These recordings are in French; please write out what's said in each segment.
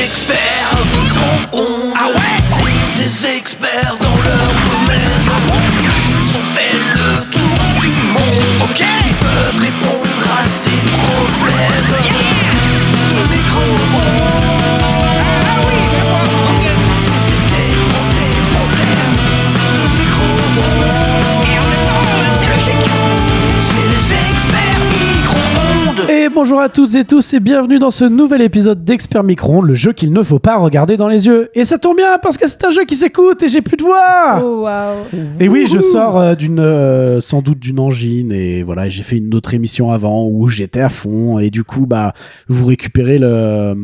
experts micro-ondes. Ah ouais, c'est des experts dans leur domaine. Ils ont fait le tour du monde. Ok, ils peuvent répondre à tes problèmes. Le micro-ondes. Ah oui, c'est moi. Ok. Tes problèmes. Le micro-ondes. Et en même temps, c'est le chèque. C'est les experts micro-ondes. Et bonjour à toutes et tous et bienvenue dans ce nouvel épisode d'Expert Micro-ondes, le jeu qu'il ne faut pas regarder dans les yeux. Et ça tombe bien parce que c'est un jeu qui s'écoute et j'ai plus de voix. Oh waouh. Et oui, je sors d'une sans doute d'une angine et voilà, j'ai fait une autre émission avant où j'étais à fond et du coup vous récupérez le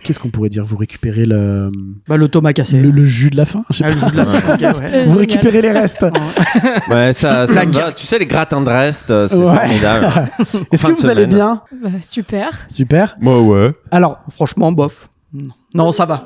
qu'est-ce qu'on pourrait dire, vous récupérez le L'automa cassé. le jus de la fin, je sais Le pas. jus de la fin. Okay, ouais. Vous récupérez les restes. Ouais, ça me va. Tu sais, les gratins de reste, c'est Ouais. formidable. Est-ce Fin que de vous allez semaine. bien? Bah, super. Super. Moi, ouais. Alors, Franchement, bof. Non, ça va.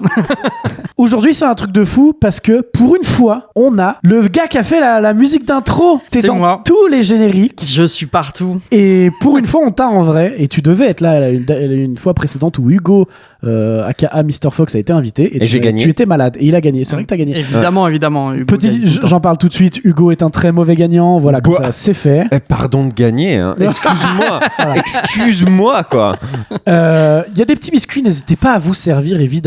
aujourd'hui, c'est un truc de fou parce que pour une fois, on a le gars qui a fait la musique d'intro. C'est dans moi. tous les génériques. Je suis partout. Et pour une fois, on t'a en vrai. Et tu devais être là une fois précédente où Hugo, aka Mr. Fox, a été invité. Et j'ai gagné. Tu étais malade. Et il a gagné. C'est vrai que t'as gagné. Évidemment. Hugo Petit, gagne tout le temps. j'en parle tout de suite. Hugo est un très mauvais gagnant. Voilà, comme Bah. ça, c'est fait. Pardon de gagner, hein. Excuse-moi. Excuse-moi, quoi. Il y a des petits biscuits. N'hésitez pas à vous servir, évidemment.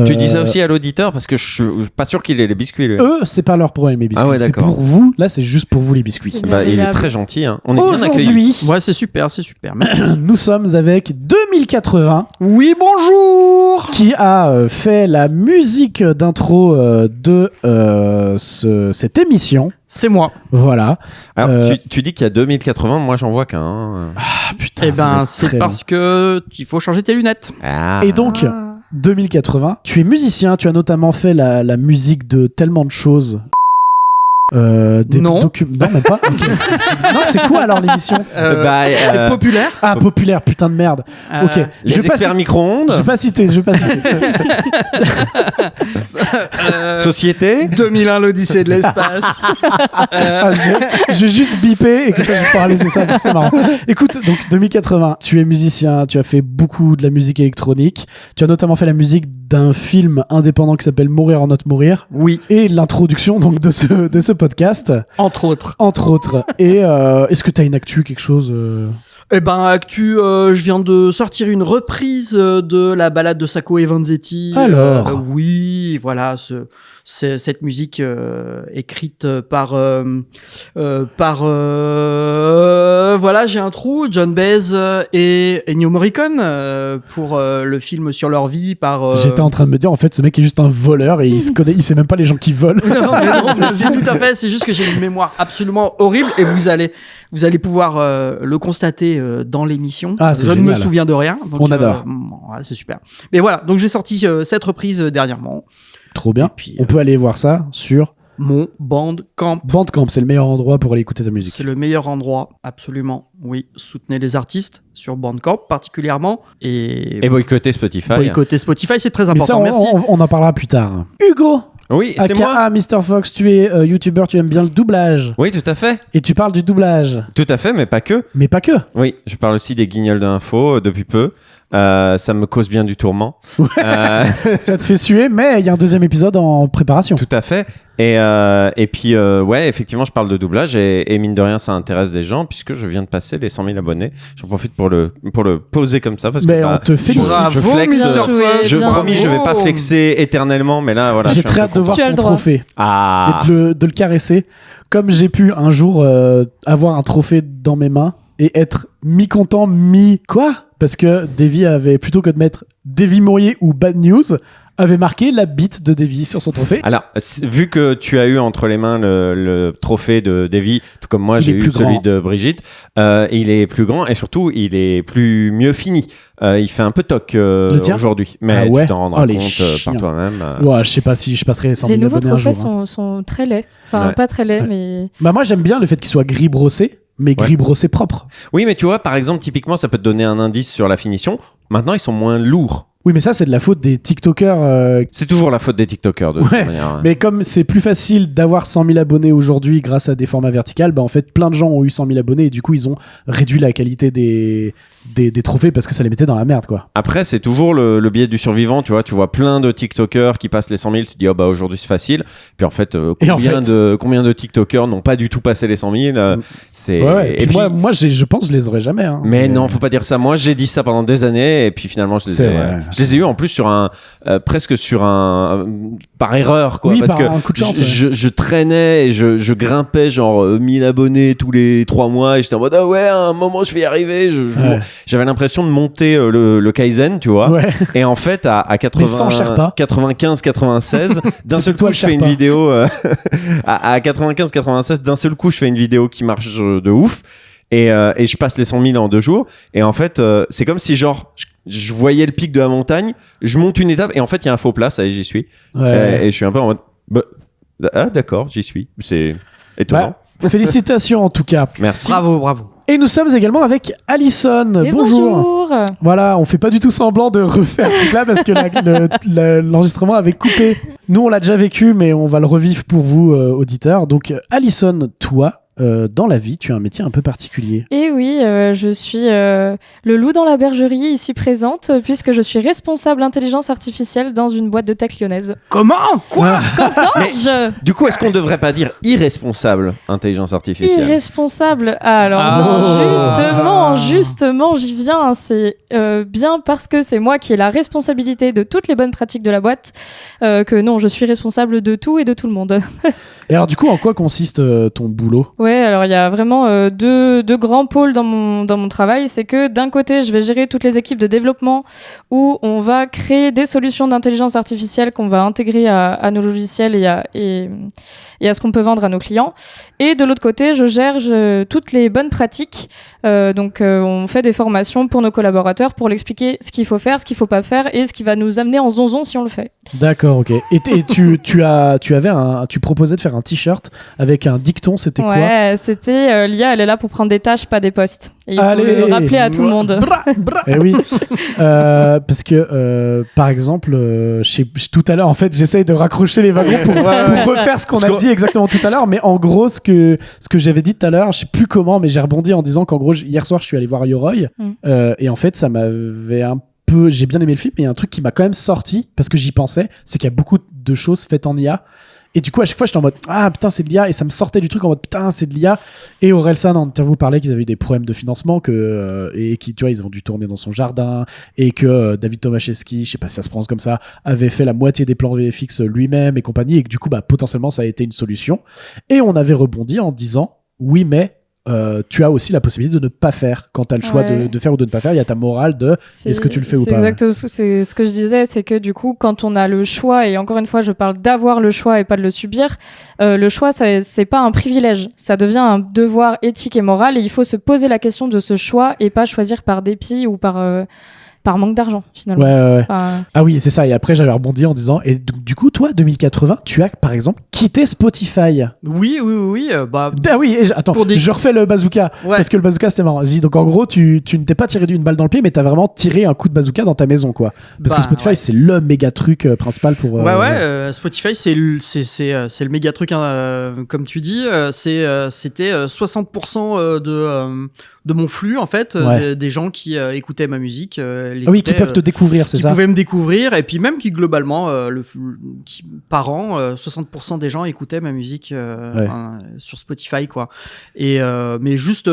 Tu dis ça aussi à l'auditeur parce que je suis pas sûr qu'il ait les biscuits, lui. Eux, c'est pas leur problème, les biscuits. Ah ouais, c'est d'accord. pour vous. Là, c'est juste pour vous, les biscuits. C'est Bah, il est agréable. très gentil, hein. On est bien accueillis. Aujourd'hui, Ouais, c'est super. nous sommes avec 2080. Oui, bonjour. Qui a fait la musique d'intro de cette émission. C'est moi. Voilà. Alors, tu dis qu'il y a 2080, moi j'en vois qu'un. Ah putain. Eh ça va ben, être c'est très parce que il faut changer tes lunettes. Ah. long. Et donc, 2080, tu es musicien, tu as notamment fait la musique de tellement de choses. Non. Non, même pas. Ok. Non, c'est quoi alors l'émission? C'est populaire. Ah, populaire, putain de merde. Ok. Les Je vais pas experts micro-ondes, Je vais pas citer. société. 2001, l'Odyssée de l'espace. Ah, je vais juste biper et que ça je vais pouvoir laisser ça, c'est marrant. Écoute, donc 2080, tu es musicien, tu as fait beaucoup de la musique électronique, tu as notamment fait la musique d'un film indépendant qui s'appelle Mourir en note mourir, Oui, et l'introduction donc de ce podcast, entre autres. entre autres. Et est-ce que tu as une actu, quelque chose Eh ben, actu, je viens de sortir une reprise de la balade de Sacco et Vanzetti. Alors oui, voilà, cette musique écrite par voilà, j'ai un trou, John Baez et Ennio Morricone pour le film sur leur vie par. J'étais en train de me dire, en fait, ce mec est juste un voleur et il sait même pas les gens qui volent. Non, mais non, c'est tout à fait. C'est juste que j'ai une mémoire absolument horrible et vous allez pouvoir le constater dans l'émission. Ah, c'est je ne me génial. souviens de rien. Donc, On adore. Ouais, c'est super. Mais voilà, donc j'ai sorti cette reprise dernièrement. Trop bien. Et puis, On peut aller voir ça sur Mon Bandcamp. Bandcamp, c'est le meilleur endroit pour aller écouter ta musique. C'est le meilleur endroit, absolument. Oui, soutenez les artistes sur Bandcamp particulièrement et boycotter Spotify. boycotter Spotify, c'est très Mais important. ça, Merci. on en parlera plus tard. Hugo, Oui, c'est moi. aka Mr. Fox, tu es youtubeur, tu aimes bien le doublage. Oui, tout à fait. Et tu parles du doublage. Tout à fait, mais pas que. Mais pas que. Oui, je parle aussi des guignols d'info depuis peu. Ça me cause bien du tourment. Ça te fait suer, mais il y a un deuxième épisode en préparation. Tout à fait. Et puis, ouais, effectivement, je parle de doublage et mine de rien, ça intéresse des gens puisque je viens de passer les 100 000 abonnés. J'en profite pour le poser comme ça parce Mais que on te félicite. je flex. Bien joué, Je bien promis, je vais pas Bravo. flexer éternellement, mais là, voilà. J'ai je suis très un hâte peu de voir Tu as ton le droit. trophée Ah. et de le caresser. Comme j'ai pu un jour avoir un trophée dans mes mains et être mi-content, mi-quoi? Parce que Davy avait, plutôt que de mettre Davy Mourier ou Bad News, avait marqué la bite de Davy sur son trophée. Alors, vu que tu as eu entre les mains le trophée de Davy, tout comme moi Il j'ai est eu plus celui grand. de Brigitte, il est plus grand et surtout il est mieux fini. Il fait un peu toc tien aujourd'hui, mais Ah ouais. tu t'en rendras Oh, les compte chiens. par toi-même. Ouais, je sais pas si je passerai 100 Les 000 nouveaux abonnés un trophées jour. Hein. sont très laids. Enfin, Ouais. pas très laids, Ouais. mais. Bah moi j'aime bien le fait qu'il soit gris brossé, mais gris brossé propre. Oui, mais tu vois, par exemple, typiquement, ça peut te donner un indice sur la finition. Maintenant, ils sont moins lourds. Oui, mais ça, c'est de la faute des TikTokers. C'est toujours la faute des TikTokers, de toute Ouais, manière. mais comme c'est plus facile d'avoir 100 000 abonnés aujourd'hui grâce à des formats verticales, bah en fait, plein de gens ont eu 100 000 abonnés et du coup, ils ont réduit la qualité des trophées parce que ça les mettait dans la merde, quoi. Après, c'est toujours le biais du survivant, tu vois plein de TikTokers qui passent les 100 000, tu te dis, oh bah aujourd'hui c'est facile. Puis en fait, combien de TikTokers n'ont pas du tout passé les 100 000 c'est... Ouais. Et puis, moi je pense que je les aurais jamais. Hein. mais non, faut pas dire ça. Moi, j'ai dit ça pendant des années et puis finalement, je les ai eu en plus sur presque sur par erreur, quoi. Oui, parce par que un coup de chance. je traînais et je grimpais genre 1000 abonnés tous les 3 mois et j'étais en mode, ah ouais, à un moment, je vais y arriver. J'avais l'impression de monter le Kaizen, tu vois. Ouais. Et en fait, à 95, 96, d'un seul coup, je fais une vidéo. À 95, 96, d'un seul coup, je fais une vidéo qui marche de ouf. Et je passe les 100 000 en 2 jours. Et en fait, c'est comme si genre je voyais le pic de la montagne, je monte une étape et en fait, il y a un faux plat, ça y est, j'y suis. Ouais. Et je suis un peu en mode, ah d'accord, j'y suis. C'est étonnant. Félicitations en tout cas. Merci. Bravo. Et nous sommes également avec Alison. Et Bonjour. bonjour. Voilà, on fait pas du tout semblant de refaire ce truc-là parce que l'enregistrement avait coupé. Nous, on l'a déjà vécu, mais on va le revivre pour vous, auditeurs. Donc, Alison, toi, dans la vie, tu as un métier un peu particulier. Et oui, je suis le loup dans la bergerie ici présente, puisque je suis responsable intelligence artificielle dans une boîte de tech lyonnaise. Comment? Quoi? Qu'entends-je? Du coup, est-ce qu'on devrait pas dire irresponsable intelligence artificielle? Irresponsable. Alors non, justement, j'y viens. C'est bien parce que c'est moi qui ai la responsabilité de toutes les bonnes pratiques de la boîte que non, je suis responsable de tout et de tout le monde. Et alors, du coup, en quoi consiste ton boulot ? Ouais, alors il y a vraiment deux grands pôles dans mon travail. C'est que d'un côté, je vais gérer toutes les équipes de développement où on va créer des solutions d'intelligence artificielle qu'on va intégrer à nos logiciels et à ce qu'on peut vendre à nos clients. Et de l'autre côté, je gère toutes les bonnes pratiques. Donc, on fait des formations pour nos collaborateurs pour l'expliquer ce qu'il faut faire, ce qu'il faut pas faire et ce qui va nous amener en zonzon si on le fait. D'accord, ok. Et tu proposais de faire un t-shirt avec un dicton, c'était quoi ? Ouais, c'était l'IA, elle est là pour prendre des tâches, pas des postes. Et il faut le rappeler à tout le monde. Eh oui, parce que par exemple, tout à l'heure, en fait, j'essaye de raccrocher les wagons pour refaire ce qu'on a dit exactement tout à l'heure. Mais en gros, ce que j'avais dit tout à l'heure, je sais plus comment, mais j'ai rebondi en disant qu'en gros, hier soir, je suis allé voir Yoroi, et en fait, ça m'avait un peu, j'ai bien aimé le film, mais il y a un truc qui m'a quand même sorti parce que j'y pensais, c'est qu'il y a beaucoup de choses faites en IA. Et du coup, à chaque fois, j'étais en mode ah putain, c'est de l'IA, et ça me sortait du truc en mode putain, c'est de l'IA. Et Orelsan en interview parlait qu'ils avaient eu des problèmes de financement et qui, tu vois, ils ont dû tourner dans son jardin, et que David Tomaszewski, je sais pas si ça se prononce comme ça, avait fait la moitié des plans VFX lui-même et compagnie, et que du coup, bah potentiellement, ça a été une solution. Et on avait rebondi en disant oui, mais tu as aussi la possibilité de ne pas faire quand tu as le choix de faire ou de ne pas faire. Il y a ta morale de est-ce que tu le fais ou pas. C'est exactement ce que je disais, c'est que du coup, quand on a le choix, et encore une fois, je parle d'avoir le choix et pas de le subir, le choix, c'est pas un privilège. Ça devient un devoir éthique et moral, et il faut se poser la question de ce choix et pas choisir par dépit ou par manque d'argent, finalement. Ouais. Ah oui, c'est ça. Et après, j'avais rebondi en disant, et du coup, toi, 2080, tu as, par exemple, quitté Spotify. Oui. Ah oui, attends, je refais le bazooka. Ouais. Parce que le bazooka, c'était marrant. Je dis, donc, en gros, tu ne t'es pas tiré une balle dans le pied, mais t'as vraiment tiré un coup de bazooka dans ta maison, quoi. Parce que Spotify, c'est le méga truc principal pour... Spotify, c'est le méga truc, comme tu dis. C'était 60% de mon flux, en fait, des gens qui écoutaient ma musique. Qui peuvent te découvrir, c'est ça? Qui pouvaient me découvrir, et puis même qui, globalement, par an, 60% des gens écoutaient ma musique sur Spotify, quoi. Et, mais juste,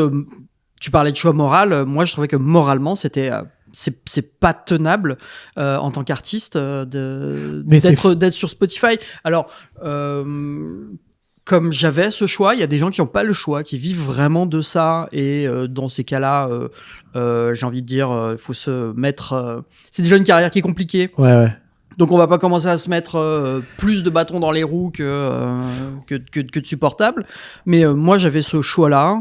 tu parlais de choix moral, moi, je trouvais que moralement, c'était... c'est pas tenable en tant qu'artiste d'être sur Spotify. Alors... comme j'avais ce choix, il y a des gens qui n'ont pas le choix, qui vivent vraiment de ça. Et dans ces cas-là, j'ai envie de dire, il faut se mettre... c'est déjà une carrière qui est compliquée. Ouais. Donc on va pas commencer à se mettre plus de bâtons dans les roues que de supportable. Mais moi, j'avais ce choix-là,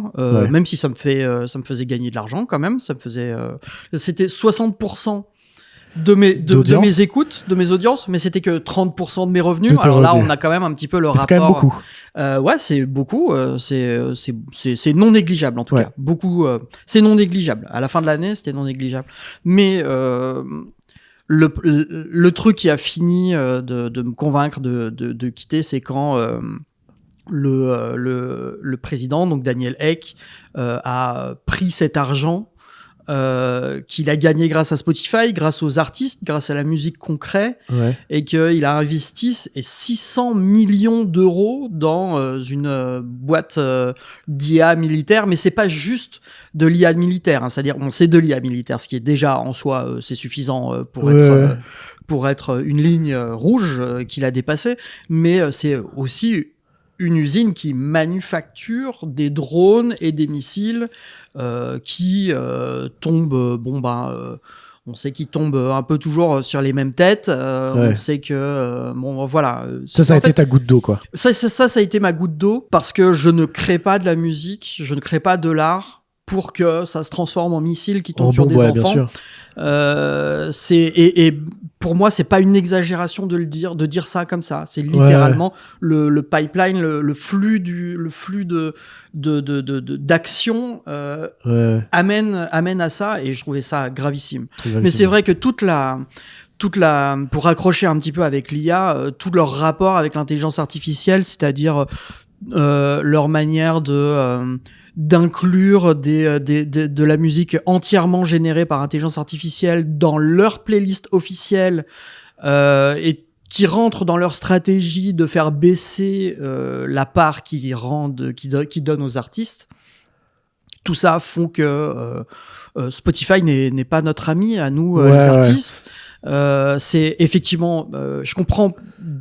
même si ça me faisait gagner de l'argent quand même. Ça me faisait... c'était 60% de mes écoutes, de mes audiences, mais c'était que 30% de mes revenus. Alors là, on a quand même un petit peu le rapport. C'est quand même beaucoup. C'est beaucoup. C'est non négligeable en tout cas. Beaucoup. C'est non négligeable. À la fin de l'année, c'était non négligeable. Mais le truc qui a fini de me convaincre de quitter, c'est quand le président, donc Daniel Ek, a pris cet argent qu'il a gagné grâce à Spotify, grâce aux artistes, grâce à la musique qu'on crée, et qu'il a investi 600 millions d'euros dans une boîte d'IA militaire, mais c'est pas juste de l'IA militaire, hein, c'est-à-dire c'est de l'IA militaire, ce qui est déjà en soi c'est suffisant pour être une ligne rouge qu'il a dépassée, mais c'est aussi une usine qui manufacture des drones et des missiles qui tombent. On sait qu'ils tombent un peu toujours sur les mêmes têtes. On sait que voilà. Ça a été ta goutte d'eau, quoi. Ça a été ma goutte d'eau parce que je ne crée pas de la musique, je ne crée pas de l'art pour que ça se transforme en missile qui tombe sur des enfants. Bien sûr. Et pour moi, c'est pas une exagération de dire ça comme ça. C'est littéralement le pipeline, le flux d'action amène à ça, et je trouvais ça gravissime. Mais c'est vrai que toute la pour raccrocher un petit peu avec l'IA, tout leur rapport avec l'intelligence artificielle, c'est-à-dire leur manière d'inclure de la musique entièrement générée par intelligence artificielle dans leur playlist officielle, et qui rentre dans leur stratégie de faire baisser la part qu'ils donnent aux artistes. Tout ça font que Spotify n'est pas notre ami à nous, les artistes. C'est effectivement, je comprends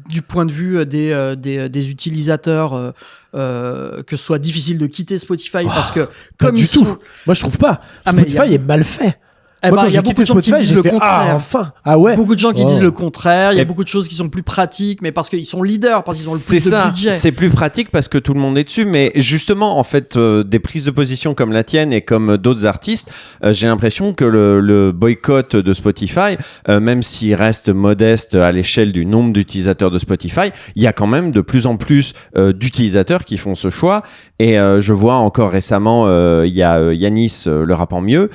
du point de vue des utilisateurs que ce soit difficile de quitter Spotify parce que comme du tout. Moi je trouve pas. Spotify est mal fait. Moi, quand j'ai quitté Spotify, j'ai fait enfin. Ah ouais. Beaucoup de gens qui disent le contraire. Il y a beaucoup de choses qui sont plus pratiques, mais parce qu'ils sont leaders, parce qu'ils ont le plus de budget. C'est plus pratique parce que tout le monde est dessus. Mais justement, en fait, des prises de position comme la tienne et comme d'autres artistes, j'ai l'impression que le boycott de Spotify, même s'il reste modeste à l'échelle du nombre d'utilisateurs de Spotify, il y a quand même de plus en plus d'utilisateurs qui font ce choix. Et je vois encore récemment, il y a Yanis, le rappant mieux,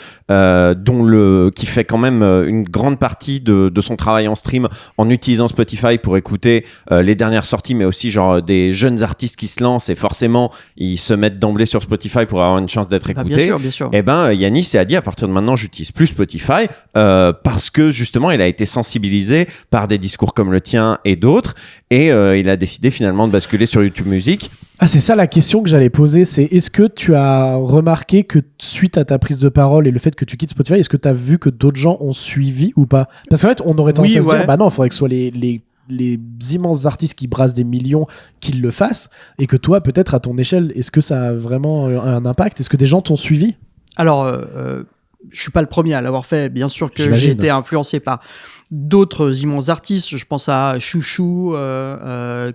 qui fait quand même une grande partie de son travail en stream en utilisant Spotify pour écouter les dernières sorties, mais aussi genre des jeunes artistes qui se lancent et forcément ils se mettent d'emblée sur Spotify pour avoir une chance d'être écoutés. Bien sûr. Et Yanis a dit à partir de maintenant j'utilise plus Spotify parce que justement il a été sensibilisé par des discours comme le tien et d'autres, et il a décidé finalement de basculer sur YouTube Music. Ah, c'est ça la question que j'allais poser, c'est est-ce que tu as remarqué que suite à ta prise de parole et le fait que tu quittes Spotify, est-ce que tu as vu que d'autres gens ont suivi ou pas? Parce qu'en fait, on aurait tendance à se dire, bah non, il faudrait que ce soit les immenses artistes qui brassent des millions qui le fassent, et que toi, peut-être à ton échelle, est-ce que ça a vraiment un impact? Est-ce que des gens t'ont suivi? Alors, je suis pas le premier à l'avoir fait. Bien sûr que j'ai été influencé par d'autres immenses artistes. Je pense à Chouchou,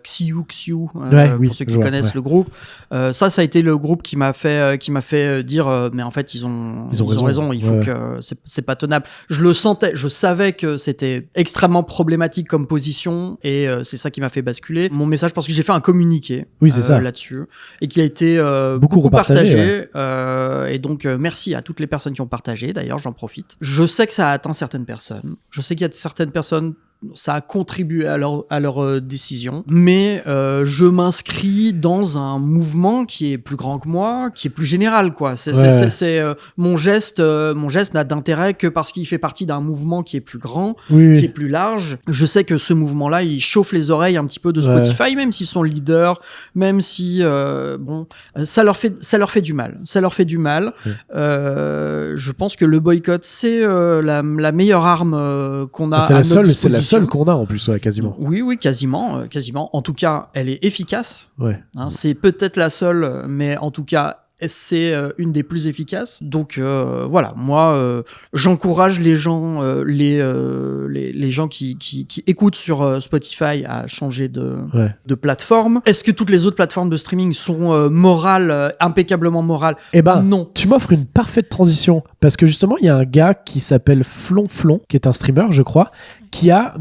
Xiu, pour ceux qui connaissent le groupe. Ça a été le groupe qui m'a fait dire mais en fait ils ont raison. Il faut que c'est pas tenable. Je le sentais, je savais que c'était extrêmement problématique comme position, et c'est ça qui m'a fait basculer mon message, parce que j'ai fait un communiqué là-dessus, et qui a été beaucoup partagé. Et donc merci à toutes les personnes qui ont partagé. D'ailleurs, j'en profite. Je sais que ça a atteint certaines personnes. Je sais qu'il y a certaines personnes, ça a contribué à leur décision, mais je m'inscris dans un mouvement qui est plus grand que moi, qui est plus général, quoi. Mon geste n'a d'intérêt que parce qu'il fait partie d'un mouvement qui est plus grand, qui est plus large. Je sais que ce mouvement-là, il chauffe les oreilles un petit peu de Spotify, même s'ils sont leaders, même si ça leur fait du mal. Je pense que le boycott, c'est la meilleure arme qu'on a. C'est la seule qu'on a en plus, quasiment. Oui, quasiment. En tout cas, elle est efficace. C'est peut-être la seule, mais en tout cas, c'est une des plus efficaces. Donc voilà, moi j'encourage les gens les gens qui écoutent sur Spotify à changer de plateforme. Est-ce que toutes les autres plateformes de streaming sont impeccablement morales? Non. Tu m'offres une parfaite transition, parce que justement il y a un gars qui s'appelle Flonflon, qui est un streamer je crois, qui a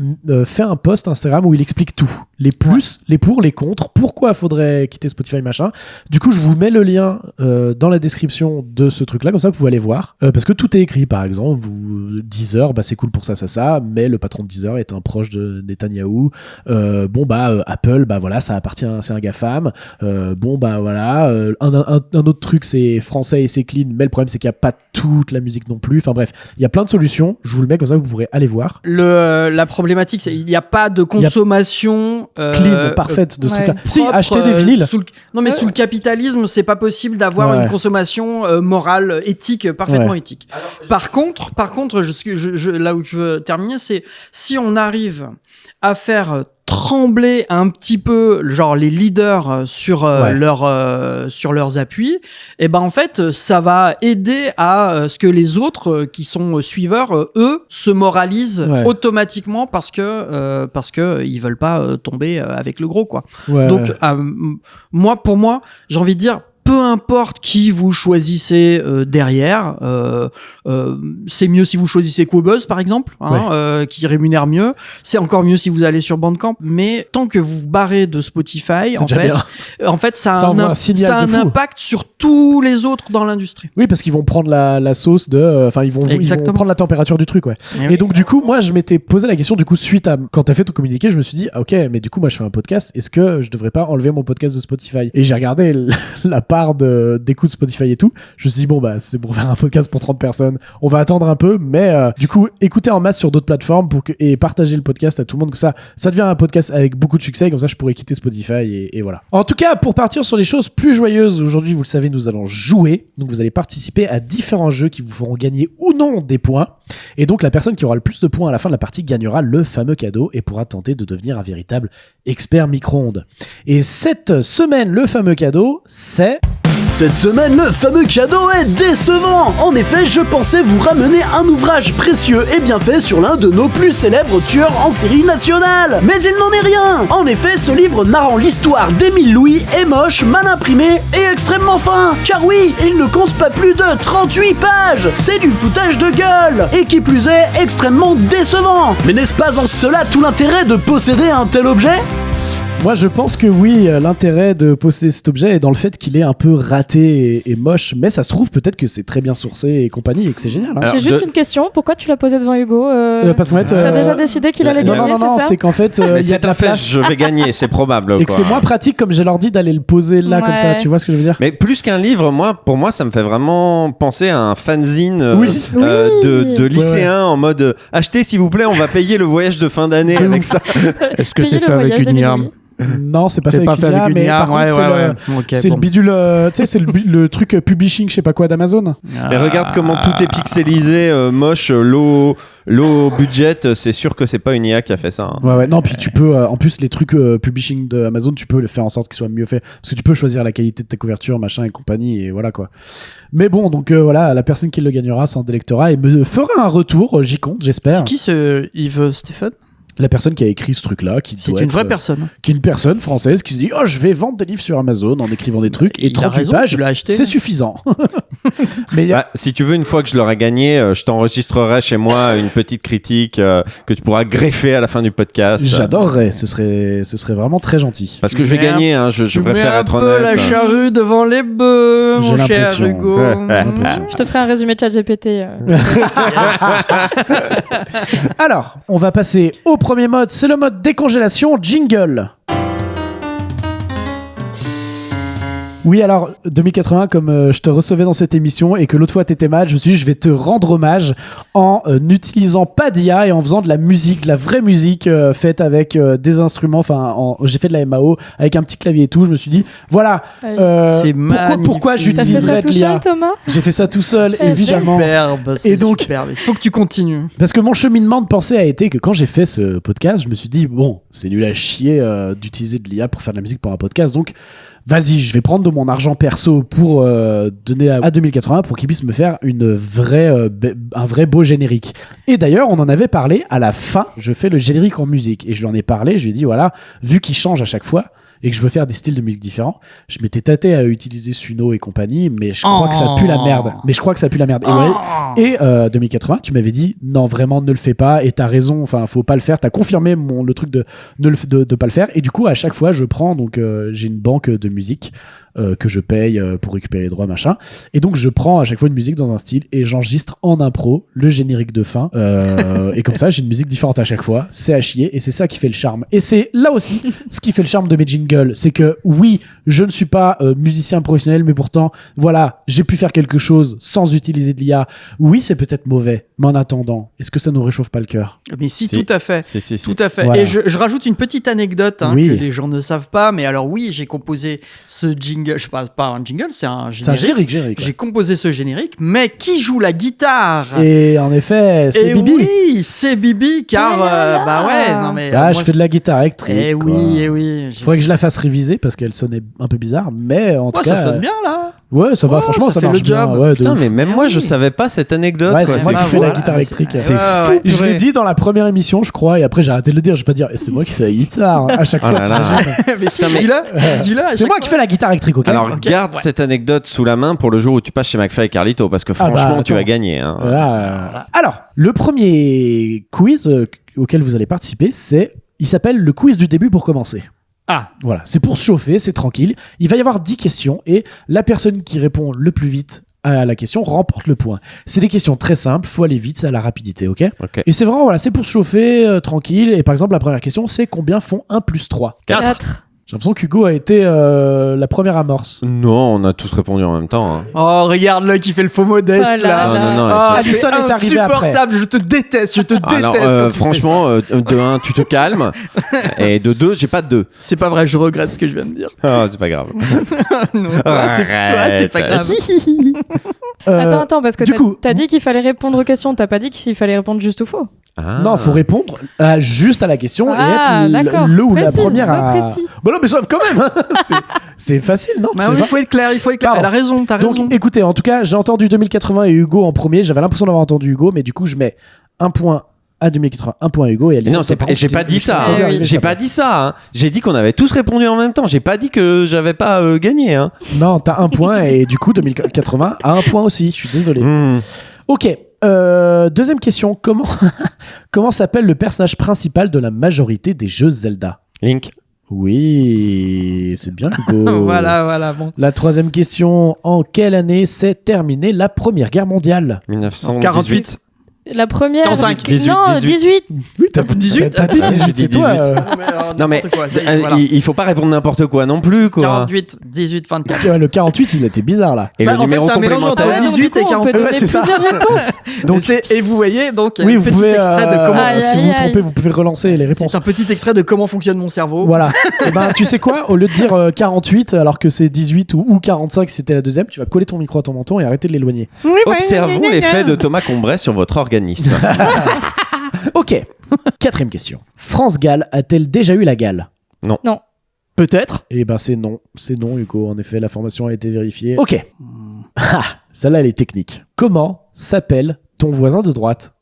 fait un post Instagram où il explique tout. les plus, les pour, les contre, pourquoi faudrait quitter Spotify, machin. Du coup, je vous mets le lien dans la description de ce truc-là, comme ça vous pouvez aller voir. Parce que tout est écrit, par exemple, Deezer, c'est cool pour ça, mais le patron de Deezer est un proche de Netanyahou. Apple, voilà, ça appartient, c'est un GAFAM. Voilà. Un autre truc, c'est français et c'est clean, mais le problème, c'est qu'il n'y a pas toute la musique non plus. Enfin bref, il y a plein de solutions. Je vous le mets comme ça, vous pourrez aller voir. La problématique, c'est qu'il n'y a pas de consommation clean, parfaite de ce truc-là. Si, acheter des vinyles. Sous le capitalisme, c'est pas possible d'avoir une consommation morale, éthique, parfaitement éthique. Par contre, là où je veux terminer, c'est si on arrive à faire trembler un petit peu genre les leaders sur leurs appuis, et en fait ça va aider à ce que les autres qui sont suiveurs eux se moralisent automatiquement parce que ils veulent pas tomber avec le gros quoi. Donc pour moi j'ai envie de dire, peu importe qui vous choisissez derrière, c'est mieux si vous choisissez Quobuzz par exemple, qui rémunère mieux. C'est encore mieux si vous allez sur Bandcamp. Mais tant que vous vous barrez de Spotify, en fait, ça a un impact sur tous les autres dans l'industrie. Oui, parce qu'ils vont prendre la sauce de, ils vont prendre la température du truc, Et donc du coup, moi, je m'étais posé la question du coup suite à quand t'as fait ton communiqué, je me suis dit, ok, mais du coup, moi, je fais un podcast. Est-ce que je devrais pas enlever mon podcast de Spotify? Et j'ai regardé la part d'écoute Spotify et tout, je me suis dit c'est pour faire un podcast pour 30 personnes, on va attendre un peu, mais du coup écoutez en masse sur d'autres plateformes et partager le podcast à tout le monde, que ça devient un podcast avec beaucoup de succès, et comme ça je pourrais quitter Spotify et voilà. En tout cas, pour partir sur les choses plus joyeuses, aujourd'hui vous le savez, nous allons jouer, donc vous allez participer à différents jeux qui vous feront gagner ou non des points, et donc la personne qui aura le plus de points à la fin de la partie gagnera le fameux cadeau et pourra tenter de devenir un véritable expert micro-ondes. Et cette semaine, le fameux cadeau, c'est... Cette semaine, le fameux cadeau est décevant. En effet, je pensais vous ramener un ouvrage précieux et bien fait sur l'un de nos plus célèbres tueurs en série nationale. Mais il n'en est rien. En effet, ce livre narrant l'histoire d'Émile Louis est moche, mal imprimé et extrêmement fin. Car oui, il ne compte pas plus de 38 pages. C'est du foutage de gueule. Et qui plus est, extrêmement décevant. Mais n'est-ce pas en cela tout l'intérêt de posséder un tel objet ? Moi, je pense que oui, l'intérêt de posséder cet objet est dans le fait qu'il est un peu raté et moche, mais ça se trouve peut-être que c'est très bien sourcé et compagnie et que c'est génial. J'ai juste une question, pourquoi tu l'as posé devant Hugo parce qu'en fait, t'as déjà décidé qu'il allait gagner, non, c'est qu'en fait, c'est un fait, je vais gagner, c'est probable. Et que c'est moins pratique, comme j'ai l'ordi, d'aller le poser là comme ça, tu vois ce que je veux dire? Mais plus qu'un livre, pour moi, ça me fait vraiment penser à un fanzine de lycéens en mode achetez s'il vous plaît, on va payer le voyage de fin d'année avec ça. Est-ce que c'est fait avec une IA? Non, c'est pas fait avec une IA, mais par contre c'est le bidule, tu sais, c'est le truc publishing, je sais pas quoi, d'Amazon. Mais regarde comment tout est pixelisé, moche, low budget, c'est sûr que c'est pas une IA qui a fait ça. Non, puis tu peux, en plus les trucs publishing d'Amazon, tu peux les faire en sorte qu'ils soient mieux faits, parce que tu peux choisir la qualité de ta couverture, machin et compagnie, et voilà quoi. Mais bon, donc la personne qui le gagnera s'en délectera et me fera un retour, j'y compte, j'espère. C'est qui ce Yves Stéphane? La personne qui a écrit ce truc-là, c'est une vraie personne. Qui est une personne française qui se dit je vais vendre des livres sur Amazon en écrivant des trucs, et 38 pages, c'est suffisant. Mais si tu veux, une fois que je l'aurai gagné, je t'enregistrerai chez moi une petite critique que tu pourras greffer à la fin du podcast. J'adorerais, ce serait vraiment très gentil. Parce que je vais gagner, je préfère être honnête. Tu mets un peu la charrue devant les bœufs, mon cher Hugo. Je te ferai un résumé de ChatGPT. Alors, on va passer au premier mode, c'est le mode décongélation jingle. Oui, alors 2080, comme je te recevais dans cette émission et que l'autre fois t'étais mal, je me suis dit je vais te rendre hommage en n'utilisant pas d'IA et en faisant de la musique, de la vraie musique faite avec des instruments. J'ai fait de la MAO avec un petit clavier et tout. Je me suis dit voilà, c'est pourquoi j'utiliserais de l'IA. J'ai fait ça tout seul, évidemment. Et donc, superbe. Il faut que tu continues. Parce que mon cheminement de pensée a été que quand j'ai fait ce podcast, je me suis dit bon, c'est nul à chier d'utiliser de l'IA pour faire de la musique pour un podcast, donc vas-y, je vais prendre de mon argent perso pour donner à 2080 pour qu'il puisse me faire un vrai beau générique. Et d'ailleurs, on en avait parlé à la fin, je fais le générique en musique. Et je lui en ai parlé, je lui ai dit, voilà, vu qu'il change à chaque fois, et que je veux faire des styles de musique différents, je m'étais tâté à utiliser Suno et compagnie, mais je crois que ça pue la merde. Et 2080, tu m'avais dit non, vraiment ne le fais pas, et t'as raison, enfin faut pas le faire. T'as confirmé le truc de pas le faire, et du coup à chaque fois je prends j'ai une banque de musique que je paye pour récupérer les droits, machin. Et donc, je prends à chaque fois une musique dans un style et j'enregistre en impro le générique de fin. Et comme ça, j'ai une musique différente à chaque fois. C'est à chier et c'est ça qui fait le charme. Et c'est là aussi ce qui fait le charme de mes jingles. C'est que oui, je ne suis pas musicien professionnel, mais pourtant, voilà, j'ai pu faire quelque chose sans utiliser de l'IA. Oui, c'est peut-être mauvais, mais en attendant, est-ce que ça nous réchauffe pas le cœur? Mais si, tout à fait. Si. Tout à fait. Voilà. Et je rajoute une petite anecdote que les gens ne savent pas. Mais alors oui, j'ai composé ce jingle. Je sais pas un jingle, c'est un générique. C'est un générique. J'ai composé ce générique, mais qui joue la guitare? Et en effet, c'est Bibi. Oui, c'est Bibi, car je fais de la guitare électrique. Et oui. Faudrait que je la fasse réviser parce qu'elle sonnait un peu bizarre, mais en tout cas. Ça sonne bien là. Ouais, ça va, franchement, ça fait marche le job. bien. Ouais, Putain, mais même moi, je savais pas cette anecdote. Ouais, quoi. c'est moi qui fais la guitare électrique. C'est fou. Je l'ai dit dans la première émission, je crois, et après j'ai arrêté de le dire. Je vais pas dire, c'est moi qui fais la guitare. À chaque fois, Mais si, dis-le. C'est moi qui fais la guitare électrique, ok? Alors, garde cette anecdote sous la main pour le jour où tu passes chez McFly et Carlito, parce que franchement, tu vas gagner. Hein. Voilà. Alors, le premier quiz auquel vous allez participer, il s'appelle le quiz du début pour commencer. Ah, voilà, c'est pour se chauffer, c'est tranquille. Il va y avoir 10 questions et la personne qui répond le plus vite à la question remporte le point. C'est des questions très simples, faut aller vite, c'est à la rapidité, ok? Et c'est vraiment, voilà, c'est pour se chauffer, tranquille. Et par exemple, la première question, c'est combien font 1 plus 3? 4. J'ai l'impression qu'Hugo a été la première amorce. Non, on a tous répondu en même temps. Hein. Oh, regarde-le qui fait le faux modeste là. Non. Alison est arrivée après. Insupportable, je te déteste. Alors, franchement, de 1, tu te calmes. Et de 2, j'ai pas de 2. C'est pas vrai, je regrette ce que je viens de dire. Ah, c'est pas grave. Non, c'est pas grave. Attends, parce que t'as dit qu'il fallait répondre aux questions, t'as pas dit qu'il fallait répondre juste ou faux. Ah. Non, faut répondre juste à la question et être le ou précise, la première précis. Bon non, mais sauf quand même. C'est facile, non? Bah oui, il faut être clair. Pardon. Elle a raison, t'as raison. Donc, écoutez, en tout cas, j'ai entendu 2080 et Hugo en premier. J'avais l'impression d'avoir entendu Hugo, mais du coup, je mets un point à 2080, un point à Hugo et Alison. Non, j'ai pas dit ça. J'ai pas dit ça. Hein. J'ai dit qu'on avait tous répondu en même temps. J'ai pas dit que j'avais pas gagné. Hein. Non, t'as un point et du coup, 2080 a un point aussi. Je suis désolé. Ok. Deuxième question. Comment s'appelle le personnage principal de la majorité des jeux Zelda? Link. Oui, c'est bien Hugo. Voilà, bon. La troisième question. En quelle année s'est terminée la Première Guerre mondiale? 1948. La première. 45. 18. Non, 18. Oui, t'as dit 18. T'as dit 18, c'est toi. Non, mais il faut pas répondre n'importe quoi non plus, quoi. 48, 18, 24. Le 48, il était bizarre là. Et le numéro c'est un mélange entre complémentaire. 18 et 45. On peut donner plusieurs réponses. Donc, et vous voyez, donc, il y a oui, un vous petit pouvez, extrait de comment. si vous vous trompez, vous pouvez relancer les réponses. C'est un petit extrait de comment fonctionne mon cerveau. Voilà. Et ben, tu sais quoi? Au lieu de dire 48 alors que c'est 18 ou 45 si c'était la deuxième, tu vas coller ton micro à ton menton et arrêter de l'éloigner. Observons l'effet de Thomas Combray sur votre organisme. Ok. Quatrième question. France Gall a-t-elle déjà eu la gale? Non. Peut-être. Eh ben c'est non. C'est non, Hugo. En effet, l'information a été vérifiée. Ok. Celle-là, elle est technique. Comment s'appelle ton voisin de droite?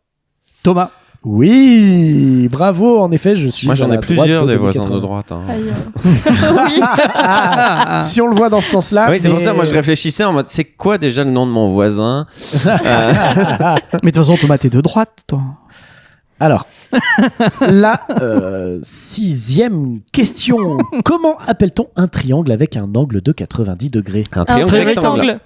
Thomas. Oui, bravo. En effet, je suis. Moi, j'en ai plusieurs des voisins 2080. de droite. Hein. Oui. Si on le voit dans ce sens-là. Oui, c'est pour ça. Moi, je réfléchissais en mode, c'est quoi déjà le nom de mon voisin? Mais de toute façon, Thomas, t'es de droite, toi. Alors, la 6e question. Comment appelle-t-on un triangle avec un angle de 90 degrés? Un Un triangle rectangle. rectangle.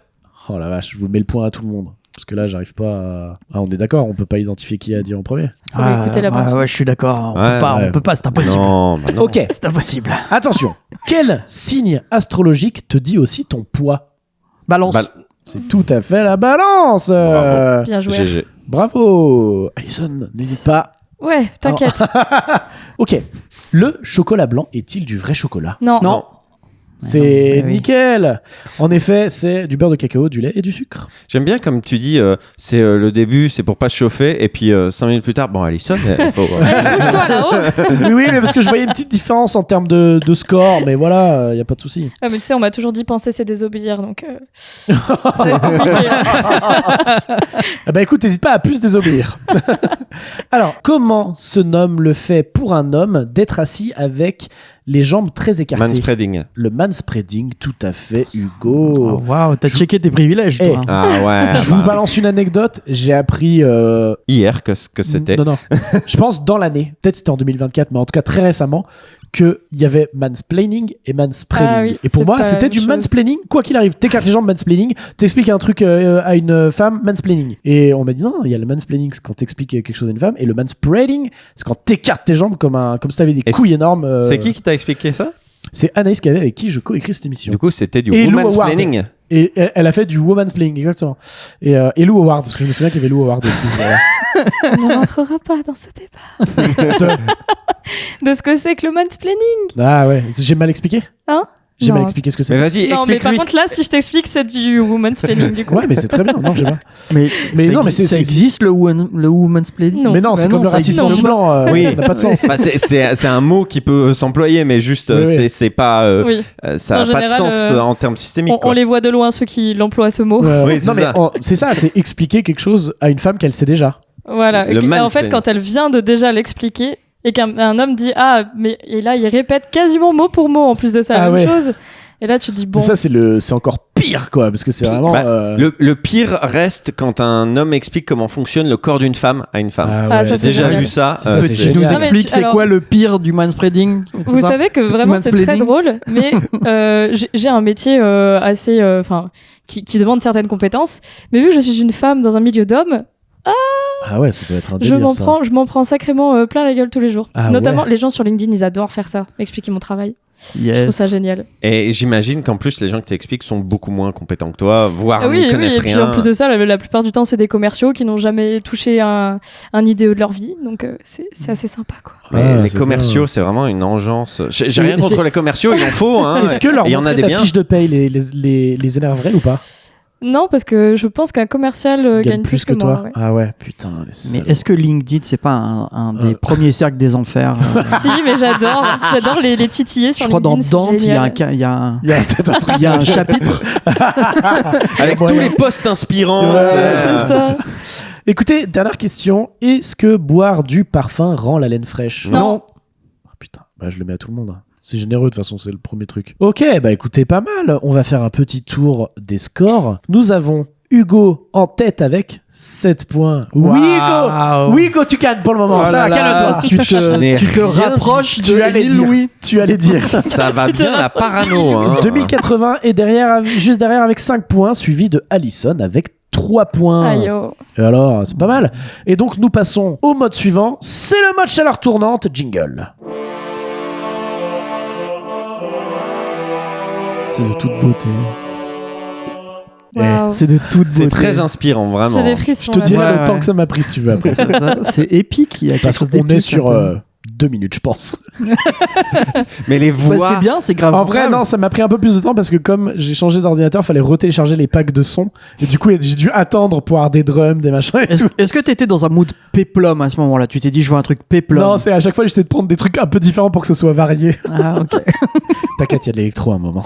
Oh la vache, je vous mets le point à tout le monde. Parce que là, j'arrive pas à... Ah, on est d'accord, on peut pas identifier qui a dit en premier. Faut écouter la pensée. Ouais, je suis d'accord. Ouais, On peut pas, c'est impossible. Non. Ok, C'est impossible. attention. Quel signe astrologique te dit aussi ton poids? Balance. C'est tout à fait la balance. Bravo. Bien joué. GG. Bravo. Alison, n'hésite pas. Ouais, t'inquiète. Ok. Le chocolat blanc est-il du vrai chocolat? Non. Non. C'est oui. nickel. En effet, c'est du beurre de cacao, du lait et du sucre. J'aime bien comme tu dis, c'est le début, c'est pour pas se chauffer, et puis 5 minutes plus tard, bon, Alison, il faut. Bouge-toi là-haut. Oui, mais parce que je voyais une petite différence en termes de score, mais voilà, il y a pas de souci. Ah, mais tu sais, on m'a toujours dit penser c'est désobéir, donc ça va être compliqué. Ah bah écoute, n'hésite pas à plus désobéir. Alors, comment se nomme le fait pour un homme d'être assis avec les jambes très écartées. Manspreading. Le manspreading, tout à fait, Hugo. Waouh, t'as checké tes privilèges, toi. Ah ouais. Je vous balance une anecdote. J'ai appris hier que c'était. Non. Je pense dans l'année. Peut-être c'était en 2024, mais en tout cas très récemment, qu'il y avait mansplaining et manspreading. Ah oui, et pour c'est moi, pas la c'était même du chose. mansplaining. Quoi qu'il arrive, t'écartes les jambes, mansplaining. T'expliques un truc à une femme, mansplaining. Et on m'a dit non, il y a le mansplaining, c'est quand t'expliques quelque chose à une femme, et le manspreading, c'est quand t'écartes tes jambes comme si t'avais des couilles énormes. C'est qui t'a expliqué ça? C'est Anaïs Cadet avec qui je co-écris cette émission. Du coup, c'était du Et Lou womansplaining. Et elle a fait du woman's playing, exactement. Et Lou Howard, parce que je me souviens qu'il y avait Lou Howard aussi. Voilà. On ne rentrera pas dans ce débat. De ce que c'est que le mansplaining. Ah ouais, j'ai mal expliqué. Hein? J'ai mal Non. expliqué ce que c'est. Mais vas-y, Non, mais par explique-lui. contre, là, si je t'explique, c'est du womansplaining, du coup. Ouais, mais c'est très bien. Non, je sais pas. Mais non, mais ça existe le woman's planning. Non. Mais non, c'est Bah comme le ça racisme existe anti-blanc. Oui. Ça n'a pas de sens. Bah, c'est un mot qui peut s'employer, mais juste, Oui. c'est pas. Oui. Ça En n'a pas de général, sens en termes systémiques. On les voit de loin, ceux qui l'emploient ce mot. Ouais, c'est non, mais ça. c'est ça, c'est expliquer quelque chose à une femme qu'elle sait déjà. Voilà. Le Et en fait, mansplaining. quand elle vient de déjà l'expliquer et qu'un homme dit ah, mais et là, il répète quasiment mot pour mot en plus de ça Ah la même ouais. chose. Et là, tu te dis bon. Mais ça, c'est encore pire, quoi, parce que c'est vraiment. Bah, le pire reste quand un homme explique comment fonctionne le corps d'une femme à une femme. Ah Ah, ouais. ça, J'ai c'est déjà génial. vu ça. Ça, c'est Tu génial. nous Ah, mais expliques c'est alors- quoi le pire du manspreading? c'est Vous ça savez que vraiment c'est très Mansplaining. drôle, mais j'ai un métier assez, qui demande certaines compétences. Mais vu que je suis une femme dans un milieu d'hommes, Ah ouais, ça doit être un délire. ça. je m'en prends sacrément plein la gueule tous les jours. Ah Notamment ouais. les gens sur LinkedIn, ils adorent faire ça, expliquer mon travail. Je trouve Yes. ça génial. Et j'imagine qu'en plus, les gens qui t'expliquent sont beaucoup moins compétents que toi, voire Ah oui, ne oui, connaissent et puis rien. en plus de ça, la plupart du temps, c'est des commerciaux qui n'ont jamais touché un idéo de leur vie, donc c'est assez sympa, quoi. Mais Ah, les c'est commerciaux, bien. c'est vraiment une engeance. J'ai Mais rien contre les commerciaux, il en faut. Hein, Est-ce que leur et il y en a montrer des ta biens. fiche de paye les énerverait ou pas? Non, parce que je pense qu'un commercial gagne plus que toi. moi. Ouais. Ah ouais, putain. Les Mais salauds. est-ce que LinkedIn, c'est pas un des premiers cercles des enfers Si, mais j'adore les titiller sur Je crois dans LinkedIn, Dante, c'est il y a un génial. il y a un- Il y a peut-être un truc. il y a un chapitre. Avec Ouais. tous les posts inspirants. Ouais. C'est ça. Écoutez, dernière question. Est-ce que boire du parfum rend la laine fraîche? Non. Ah, putain, bah, je le mets à tout le monde. hein. C'est généreux, de toute façon, c'est le premier truc. Ok, bah écoutez, pas mal. On va faire un petit tour des scores. Nous avons Hugo en tête avec 7 points. Oui, Hugo! Waouh. Oui, Hugo, tu gagnes pour le moment. Oh Ça va, là là, calme-toi. n'ai tu te rien rapproches Tu de allais Émile dire. Louis. Tu allais dire. Ça va bien la parano. Hein. 2080 est juste derrière avec 5 points, suivi de Allison avec 3 points. Aïe, oh. Et alors, c'est pas mal. Et donc, nous passons au mode suivant. C'est le mode chaleur tournante. Jingle. C'est de toute beauté. Waouh. C'est de toute beauté. C'est très inspirant, vraiment. J'ai des frissons. Je te là. dirai Ouais, le temps ouais. que ça m'a pris si tu veux après. C'est épique. Il y a quelque Parce chose qu'on d'épique. est sur un peu. 2 minutes, je pense. Mais les Ouais, voix. c'est bien, c'est grave. En vrai, non, ça m'a pris un peu plus de temps parce que comme j'ai changé d'ordinateur, fallait retélécharger les packs de son. Et du coup, j'ai dû attendre pour avoir des drums, des machins. et tout. Est-ce que t'étais dans un mood péplum à ce moment-là? Tu t'es dit, je veux un truc péplum. Non, c'est à chaque fois, j'essaie de prendre des trucs un peu différents pour que ce soit varié. Ah, ok. T'inquiète, il y a de l'électro à un moment.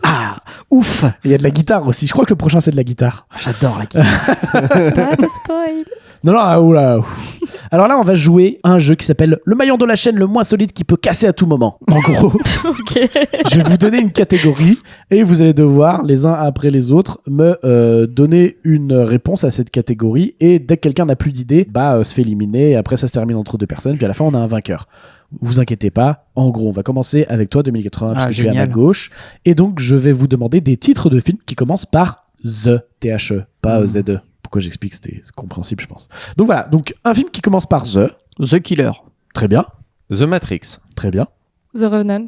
Ah, ouf. Et il y a de la guitare aussi. Je crois que le prochain, c'est de la guitare. J'adore la guitare. Pas de spoil. Non, non, ah, oula. Ouf. Alors là, on va jouer à un jeu qui s'appelle le maillon de la chaîne le moins solide qui peut casser à tout moment. En gros, Ok. je vais vous donner une catégorie et vous allez devoir, les uns après les autres, me donner une réponse à cette catégorie. Et dès que quelqu'un n'a plus d'idée, se fait éliminer. Et après, ça se termine entre deux personnes. Puis à la fin, on a un vainqueur. Vous inquiétez pas. En gros, on va commencer avec toi, 2080, parce que je vais à ma génial. gauche. Et donc, je vais vous demander des titres de films qui commencent par The, T-H-E, pas Z-E. Pourquoi j'explique, c'est compréhensible, je pense. Donc voilà, donc un film qui commence par The Killer. Très bien, The Matrix. très bien, The Revenant.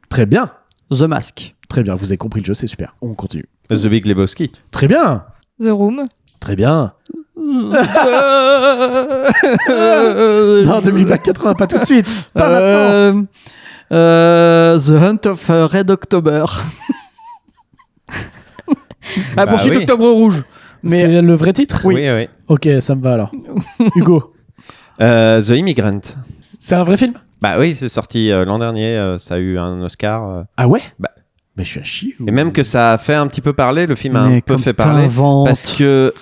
très bien, The Mask. très bien. Vous avez compris le jeu, c'est super. On continue. The Big Lebowski. Très bien, The Room. très bien. Non, 2080, pas tout de suite. Pas maintenant. The Hunt of Red October. Bah Poursuite oui. d'Octobre Rouge. Mais C'est le vrai titre? Oui, oui. Ok, ça me va alors. Hugo, The Immigrant. c'est un vrai film? Bah oui, c'est sorti l'an dernier. Ça a eu un Oscar. Ah ouais? Bah. Mais je suis à chier. Et même que ça a fait un petit peu parler. Le film a un peu fait parler. Parce Parce que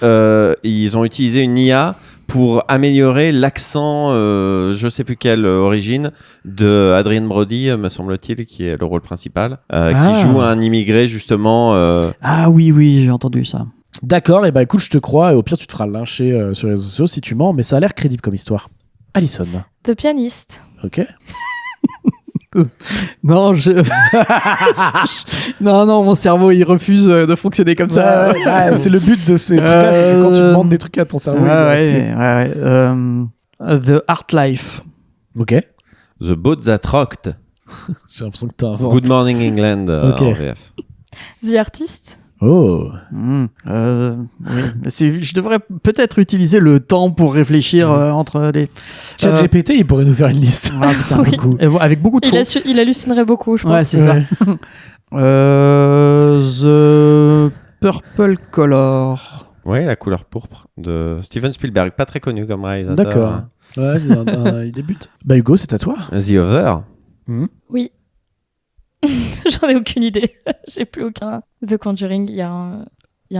ils ont utilisé une IA pour améliorer l'accent, je sais plus quelle origine, de Adrien Brody, me semble-t-il, qui est le rôle principal, qui joue un immigré justement. Ah oui, j'ai entendu ça. D'accord, et bah écoute, je te crois, et au pire tu te feras lyncher sur les réseaux sociaux si tu mens, mais ça a l'air crédible comme histoire. Alison. The Pianist. Ok. Non, non, mon cerveau il refuse de fonctionner comme ça. Ouais, c'est le but de ces trucs-là, c'est que quand tu demandes des trucs à ton cerveau. The Art Life. Ok. The Boat That Rocked. J'ai l'impression que t'as inventé. Good Morning England Ok. en VF. The Artist. Oh. Oui. Je devrais peut-être utiliser le temps pour réfléchir entre les. ChatGPT, il pourrait nous faire une liste. Ah, putain, Oui. beaucoup. Avec beaucoup de faux. Il hallucinerait beaucoup, je pense. Ouais, c'est ça. The Purple Color. Ouais, La couleur pourpre de Steven Spielberg, pas très connu comme réalisateur. D'accord. Ouais, il débute. Bah Hugo, c'est à toi. The Other. Oui. J'en ai aucune idée. J'ai plus aucun. The Conjuring, il y a un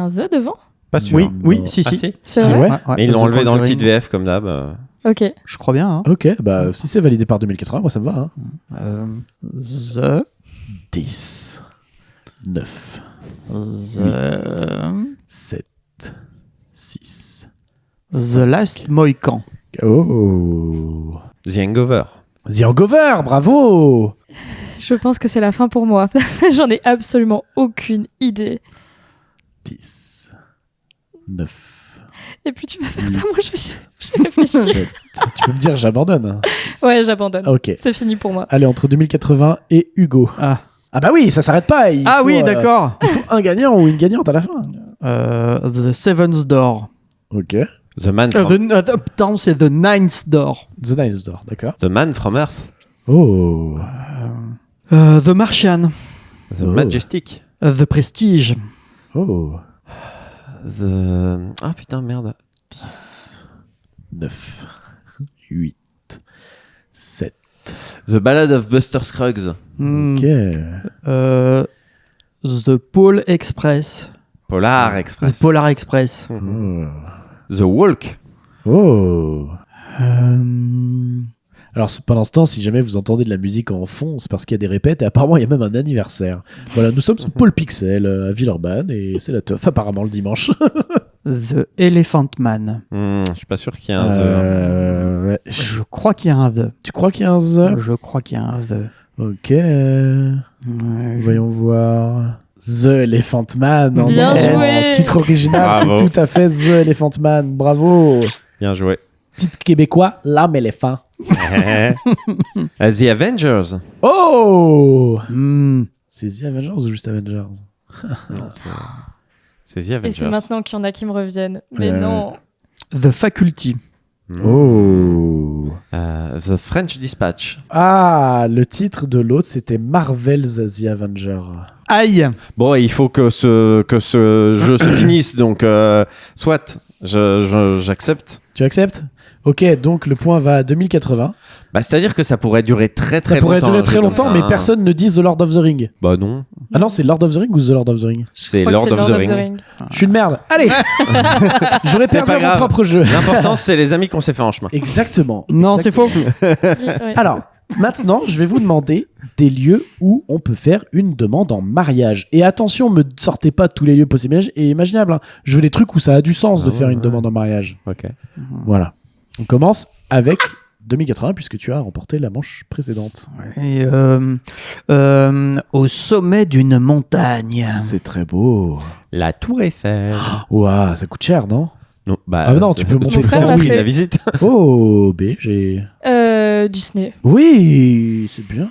The devant. Pas sûr. Oui, Ah, si. si. C'est Ah vrai. ouais. Mais ils l'ont The enlevé dans le Conjuring. titre VF comme d'hab. Ok. Je crois bien. Hein. Ok, bah si c'est validé par 2080, moi ça me va. Hein. The 10, 9, 7, 6. The Last Mohican. Oh. The Hangover. The Hangover, bravo. Je pense que c'est la fin pour moi. J'en ai absolument aucune idée. 10, 9, Et puis tu vas faire ça, moi je réfléchis. 7. Tu peux me dire j'abandonne. Hein. Ouais, j'abandonne. Ok. C'est fini pour moi. Allez, entre 2080 et Hugo. Ah bah oui, ça s'arrête pas. oui, d'accord. Il faut un gagnant ou une gagnante à la fin. The Seventh Door. Ok. The Man from, Putain, c'est The Ninth Door. The Nice Door, d'accord. The Man from Earth. Oh. The Martian. The Oh. Majestic. The Prestige. Oh. The... Ah putain, merde. 10, 9, 8, 7. The Ballad of Buster Scruggs. Ok. The Pole Express. Polar The Express. Polar Express. Oh. The Walk. Oh. Euh, Alors pendant ce temps, si jamais vous entendez de la musique en fond, c'est parce qu'il y a des répètes et apparemment il y a même un anniversaire. Voilà, nous sommes sur Pôle Pixel à Villeurbanne et c'est la teuf apparemment le dimanche. The Elephant Man. Je suis pas sûr qu'il y ait un The. Ouais. Je crois qu'il y a un The. Tu crois qu'il y a un The? Je crois qu'il y a un The. Ok. Ouais, Voyons voir. The Elephant Man. en Bien anglais. joué. Titre original, Bravo. c'est tout à fait The Elephant Man. Bravo. Bien joué. Titre québécois, L'âme éléphant. The Avengers. Oh. Hmm. C'est The Avengers ou juste Avengers? Non, c'est The Et Avengers. c'est maintenant qu'il y en a qui me reviennent. Mais Ouais. non. The Faculty. Oh. The French Dispatch. Ah, le titre de l'autre, c'était Marvel's The Avenger. Aïe. Bon, il faut que ce jeu se finisse, donc soit j'accepte. Tu acceptes? Ok, donc le point va à 2080. Bah, c'est-à-dire que ça pourrait durer très Ça très pourrait longtemps. durer un très jeu comme longtemps, ça, mais hein. personne ne dit The Lord of the Ring. Bah non, Ah non, c'est Lord of the Ring ou The Lord of the Ring? c'est Je crois que Lord c'est of the Ring. Je suis une merde. Allez. J'aurais C'est perdu pas mon grave. propre jeu. L'important, c'est les amis qu'on s'est fait en chemin. Exactement. Non, c'est faux. Ouais. Alors, maintenant, je vais vous demander des lieux où on peut faire une demande en mariage. Et attention, me sortez pas tous les lieux possibles et imaginables. Hein. Je veux des trucs où ça a du sens de Ah faire une ouais. demande en mariage. Ok. Voilà. On commence avec 2080 puisque tu as remporté la manche précédente. Et, au sommet d'une montagne. C'est très beau. La Tour Eiffel. Ouah, ça coûte cher, non? Non, bah, Ah non, tu peux monter Mon frère dedans, l'a oui. fait. la visite. Oh, BG. Disney. Oui, c'est bien.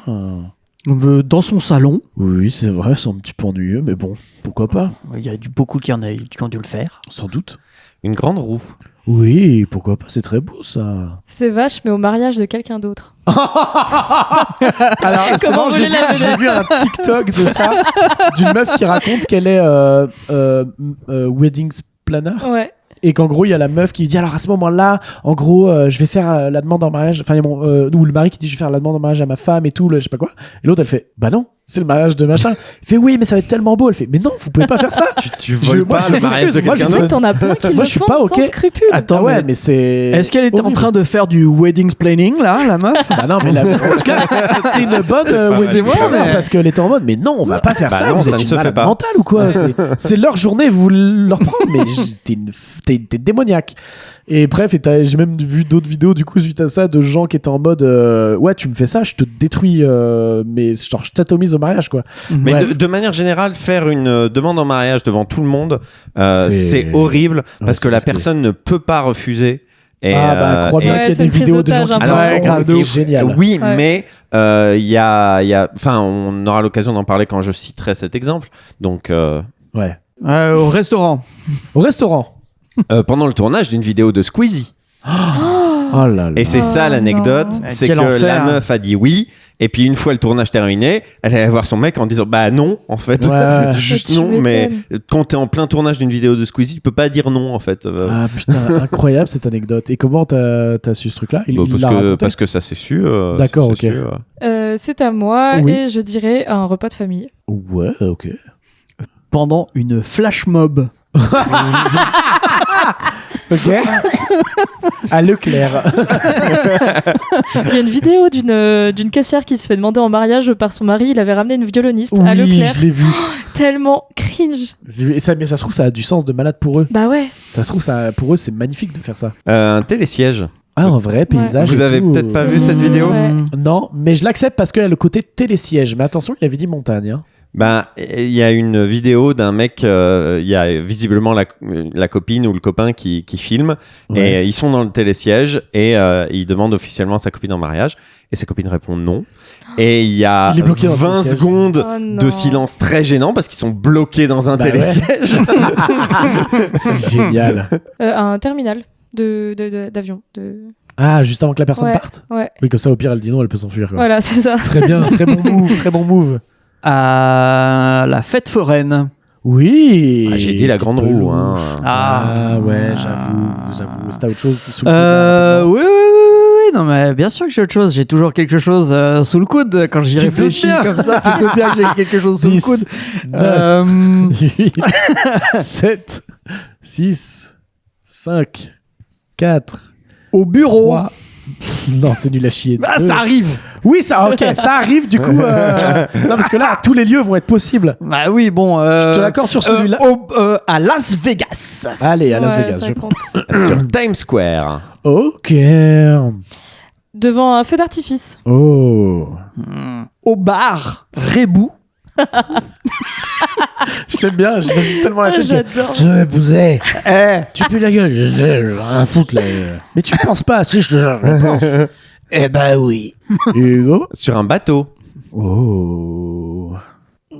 Dans son salon. Oui, c'est vrai, c'est un petit peu ennuyeux, mais bon, pourquoi pas? Il y a beaucoup qui ont dû le faire. Sans doute. Une grande roue. Oui, pourquoi pas, c'est très beau ça. C'est vache, mais au mariage de quelqu'un d'autre. Alors, c'est Comment marrant, voler la j'ai vu un TikTok de ça, d'une meuf qui raconte qu'elle est wedding planner. Ouais. Et qu'en gros, il y a la meuf qui dit alors à ce moment-là, en gros, je vais faire la demande en mariage. Enfin, il y a ou le mari qui dit je vais faire la demande en mariage à ma femme et tout, je sais pas quoi. Et l'autre, elle fait bah non, c'est le mariage de machin. Il fait oui, mais ça va être tellement beau. Elle fait mais non, vous pouvez pas faire ça. Tu voles pas le mariage de quelqu'un d'autre. T'en as plein qui Moi, le je suis font pas sans ok. scrupule. Attends, ouais, mais c'est. Est-ce qu'elle était en horrible. train de faire du wedding planning là, la meuf? Bah non, mais en tout cas, c'est une bonne. Excusez-moi, mais- parce qu'elle est en mode, mais non, on va pas faire Bah ça. non, vous ça êtes ne une se fait malade pas. mentale ou quoi c'est leur journée, vous leur prendre, mais t'es démoniaque. Et bref, j'ai même vu d'autres vidéos du coup suite à ça de gens qui étaient en mode, ouais, tu me fais ça, je te détruis, mais genre je t'atomise au mariage quoi. Mais Bref. de manière générale, faire une demande en mariage devant tout le monde, c'est horrible parce Ouais, que la c'est risqué. personne ne peut pas refuser. Et, Crois bien Ouais, qu'il y a c'est des une prise vidéos de gens qui d'otage, disent hein. Alors, c'est génial. Oui, Ouais. mais il y a, enfin, on aura l'occasion d'en parler quand je citerai cet exemple. Donc, Ouais. Au restaurant. Au restaurant. pendant le tournage d'une vidéo de Squeezie. Oh là là. Et c'est ça Oh l'anecdote, non. c'est Quel que enfer. la meuf a dit oui. Et puis une fois le tournage terminé, elle allait voir son mec en disant bah non en fait, Ouais. juste Tu non. Mais m'étonnes. quand t'es en plein tournage d'une vidéo de Squeezie, tu peux pas dire non en fait. Ah putain, incroyable cette anecdote. Et comment t'as su ce truc-là? Il l'a raconté parce que ça c'est su. D'accord, ça, c'est ok. Euh, c'est à moi Oui. et je dirais un repas de famille. Ouais, ok. Pendant une flash mob. Ok. À Leclerc. Il y a une vidéo d'une caissière qui se fait demander en mariage par son mari. Il avait ramené une violoniste à Oui, Leclerc. je l'ai vu. Tellement cringe. Mais ça se trouve, ça a du sens de malade pour eux. Bah ouais. Ça se trouve, pour eux, c'est magnifique de faire ça. Un télésiège. Ah, un vrai paysage. Vous et avez tout. peut-être pas vu cette vidéo? Ouais. Non, mais je l'accepte parce qu'il y a le côté télésiège. Mais attention, il avait dit montagne. Hein. Ben, il y a une vidéo d'un mec, il y a visiblement la copine ou le copain qui filme, Ouais. et ils sont dans le télésiège, et il demande officiellement sa copine en mariage, et sa copine répond non. Et il y a Il est bloqué dans le 20 télésiège. seconde Oh non. de silence très gênant, parce qu'ils sont bloqués dans un Bah ouais. télésiège. C'est génial. Un terminal d'avion. Ah, juste avant que la personne Ouais. parte. Ouais. Oui, comme ça, au pire, elle dit non, elle peut s'enfuir. quoi. Voilà, c'est ça. Très bien, très bon move, très bon move. À la fête foraine. Oui. Ah, j'ai dit la grande roue. Hein. Ah ouais, j'avoue. C'était autre chose sous le coude, Oui, non, mais bien sûr que j'ai autre chose. J'ai toujours quelque chose sous le coude. Quand j'y Tu te doutes réfléchis bien. comme ça, tu te doutes bien que j'ai quelque chose sous le 10, coude. 9, 8, 7, 6, 5, 4, Au bureau. 3. Non, c'est nul à chier. Ah, ça arrive. Oui, ça arrive du coup. Non, parce que là, tous les lieux vont être possibles. Bah oui, bon. Je te l'accorde sur celui-là. À Las Vegas. Allez, à Las Ouais, Vegas. ça Je... compte. Sur Times Square. Ok. Devant un feu d'artifice. Oh. Au bar Rebou. Je t'aime bien, j'imagine tellement la scène. J'adore. Je vais épouser. Tu pues la gueule, je sais, j'ai rien à foutre là. Mais tu penses pas, si je te jure, je pense. Eh ben oui. Hugo. Sur un bateau. Oh.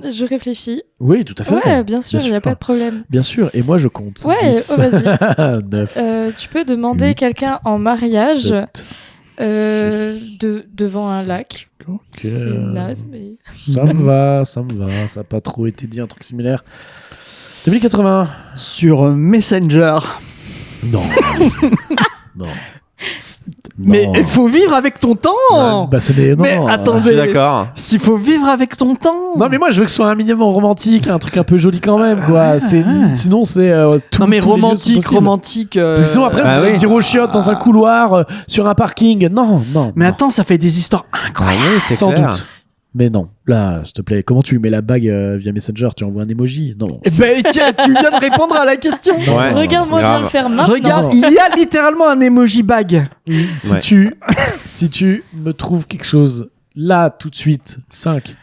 Je réfléchis. Oui, tout à fait. Ouais, bien sûr, il n'y sûr. a pas de problème. Bien sûr, et moi je compte. Ouais, 10, oh, vas-y. 9. Tu peux demander 8, quelqu'un en mariage 7. devant un lac. Ok. C'est naze, mais. Ça me va. Ça n'a pas trop été dit un truc similaire. 2080. Sur Messenger. Non. Non. Mais il faut vivre avec ton temps. Bah, c'est des... non. Mais Je attendez. suis d'accord. S'il faut vivre avec ton temps. Non mais moi je veux que ce soit un minimum romantique, un truc un peu joli quand même quoi. Sinon c'est tout. Non mais tous les lieux sont romantique, possibles. romantique. Parce que sinon après Ah vous allez oui. dire aux chiottes dans un couloir, sur un parking. Non. Mais non. attends, ça fait des histoires incroyables. Ah oui, c'est Sans clair. doute. Mais non, là, s'il te plaît, comment tu mets la bague via Messenger? Tu envoies un emoji? Non. Eh ben tiens, tu viens de répondre à la question. Ouais. Regarde-moi bien grave. le faire maintenant. Regarde, Non. il y a littéralement un emoji bag. Si Ouais. si tu me trouves quelque chose là tout de suite, 5,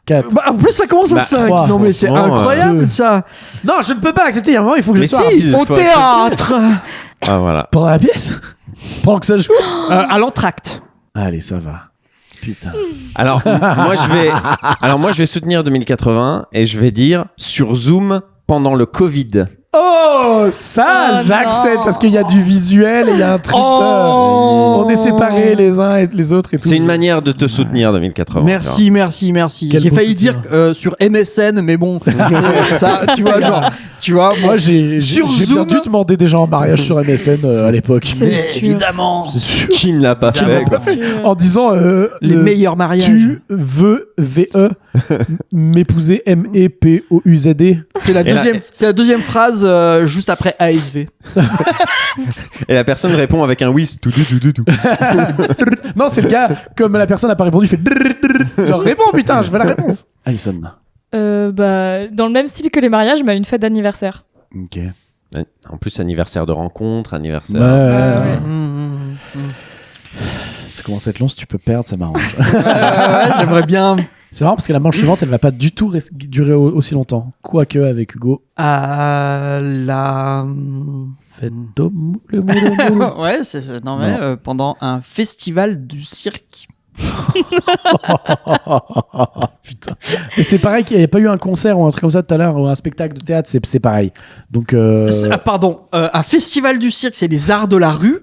4. Bah, en plus, ça commence à Bah, 5. 3, Non mais c'est franchement, incroyable 2. ça. Non, je ne peux pas l'accepter. Il y a un moment, il faut que Mais je sois si, Au faut- théâtre. Ah voilà. pendant la pièce, pendant que ça joue. À l'entracte. Allez, ça va. Putain. Alors moi je vais soutenir 2080 et je vais dire sur Zoom pendant le Covid. Oh, ça, Oh j'accepte non. parce qu'il y a du visuel et il y a un truc. Oh. On est les séparer les uns et les autres et tout. C'est une manière de te soutenir 2080. Merci. Quel J'ai beau failli soutien. dire sur MSN, mais bon, ça, tu vois, genre, tu vois, bon, Moi, j'ai sur bien Zoom. dû demander des gens en mariage sur MSN à l'époque. C'est Mais sûr. évidemment, C'est sûr. Qui ne l'a pas fait quoi. En disant les meilleurs mariages. tu veux VE m'épouser MEPOUZD. C'est la Et là- deuxième phrase juste après ASV. Et la personne répond avec un whiz. Tout. Non, c'est le gars, comme la personne n'a pas répondu, il fait genre réponds putain, je veux la réponse. Alison. Dans le même style que les mariages, mais à une fête d'anniversaire. Ok. En plus, anniversaire de rencontre, anniversaire. Ouais. Ça commence à être long, si tu peux perdre, ça m'arrange. J'aimerais bien. C'est marrant parce que la manche suivante, elle va pas du tout durer aussi longtemps. Quoique avec Hugo. La. Faites le moule. Ouais, non mais pendant un festival du cirque. Putain. Et c'est pareil qu'il n'y a pas eu un concert ou un truc comme ça tout à l'heure ou un spectacle de théâtre, c'est pareil. Donc. Pardon, un festival du cirque, c'est les arts de la rue.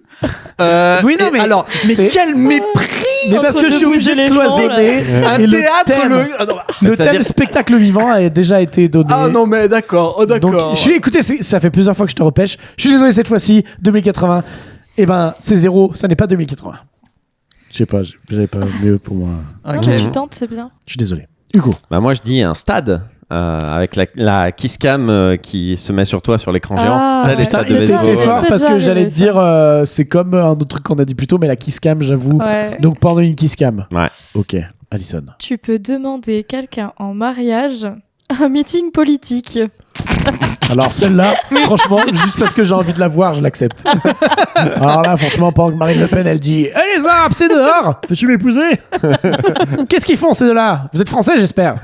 Oui, non, mais alors, mais c'est- quel mépris. Mais parce que je suis obligé de éléphants, cloisonner. Un Et théâtre, le C'est-à-dire- thème spectacle vivant a déjà été donné. Ah non mais d'accord, oh d'accord. Donc, écoutez, ça fait plusieurs fois que je te repêche. Je suis désolé cette fois-ci, 2080. Eh ben, c'est 0, ça n'est pas 2080. Je sais pas, j'avais pas mieux pour moi. Non, Ok. mais tu tentes, c'est bien. Je suis désolé. Hugo. Bah moi je dis un stade avec la kiss cam qui se met sur toi sur l'écran géant. Ah, Ça, les ouais, stades c'est de T'es ça, baseball. ouais. fort C'est parce déjà que j'allais arrivé, te dire, c'est comme un autre truc qu'on a dit plus tôt, mais la kiss cam, j'avoue. Ouais. Donc pendant une kiss cam. Ouais. Ok, Alison. Tu peux demander quelqu'un en mariage un meeting politique. Alors celle-là, franchement, juste parce que j'ai envie de la voir, je l'accepte. Alors là, franchement, pendant que Marine Le Pen, elle dit « Hey les Arabes, c'est dehors. Veux-tu m'épouser ?» Qu'est-ce qu'ils font ces deux-là? Vous êtes français, j'espère.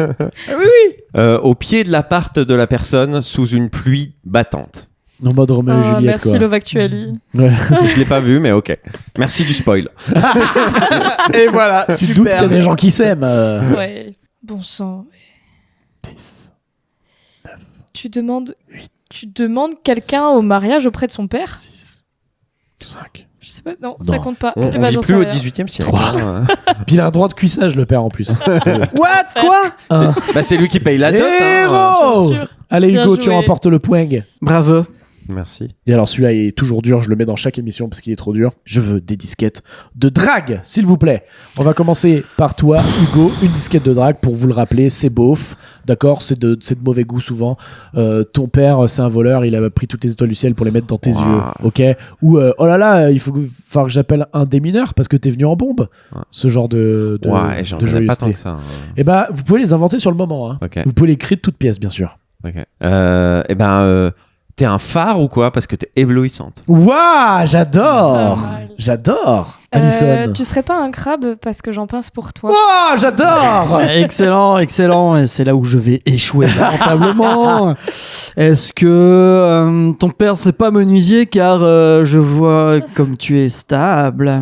Au pied de l'appart de la personne sous une pluie battante. En mode Roméo et Oh, Juliette, merci quoi. Love Actually. Ouais. Je l'ai pas vu mais ok. Merci du spoil. Et voilà, Tu te super. doutes qu'il y a des gens qui s'aiment. Ouais. Bon sang. 10. Tu demandes quelqu'un au mariage auprès de son père? 6. 5. Je sais pas, non, Non. ça compte pas. On Eh ben, vit j'en plus sais au rien. 18e siècle. Trois. hein. Puis il a un droit de cuissage, le père, en plus. What? Quoi? Un. Bah c'est lui qui paye la dot. hein. Zéro. Bien sûr. Allez, Bien Hugo, tu joué. remportes le point. Bravo. Merci. Et alors celui-là il est toujours dur, je le mets dans chaque émission parce qu'il est trop dur. Je veux des disquettes de drague, s'il vous plaît. On va commencer par toi, Hugo. Une disquette de drague, pour vous le rappeler, c'est beauf. D'accord, c'est de mauvais goût souvent. Ton père, c'est un voleur, il a pris toutes les étoiles du ciel pour les mettre dans tes Wow. yeux. Ok. Ou oh là là, il faut falloir que j'appelle un démineur parce que t'es venu en bombe. Ouais. Ce genre de Ouais, j'en de ai pas tant joyeuseté. que ça. hein. Et bah, vous pouvez les inventer sur le moment. Hein. Ok. Vous pouvez les créer de toutes pièces, bien sûr. Ok. T'es un phare ou quoi? Parce que t'es éblouissante. Waouh, j'adore, Pas mal. j'adore. Alison. Tu serais pas un crabe parce que j'en pince pour toi. Waouh, j'adore. Excellent, excellent. Et c'est là où je vais échouer lamentablement. Est-ce que ton père serait pas menuisier car je vois comme tu es stable.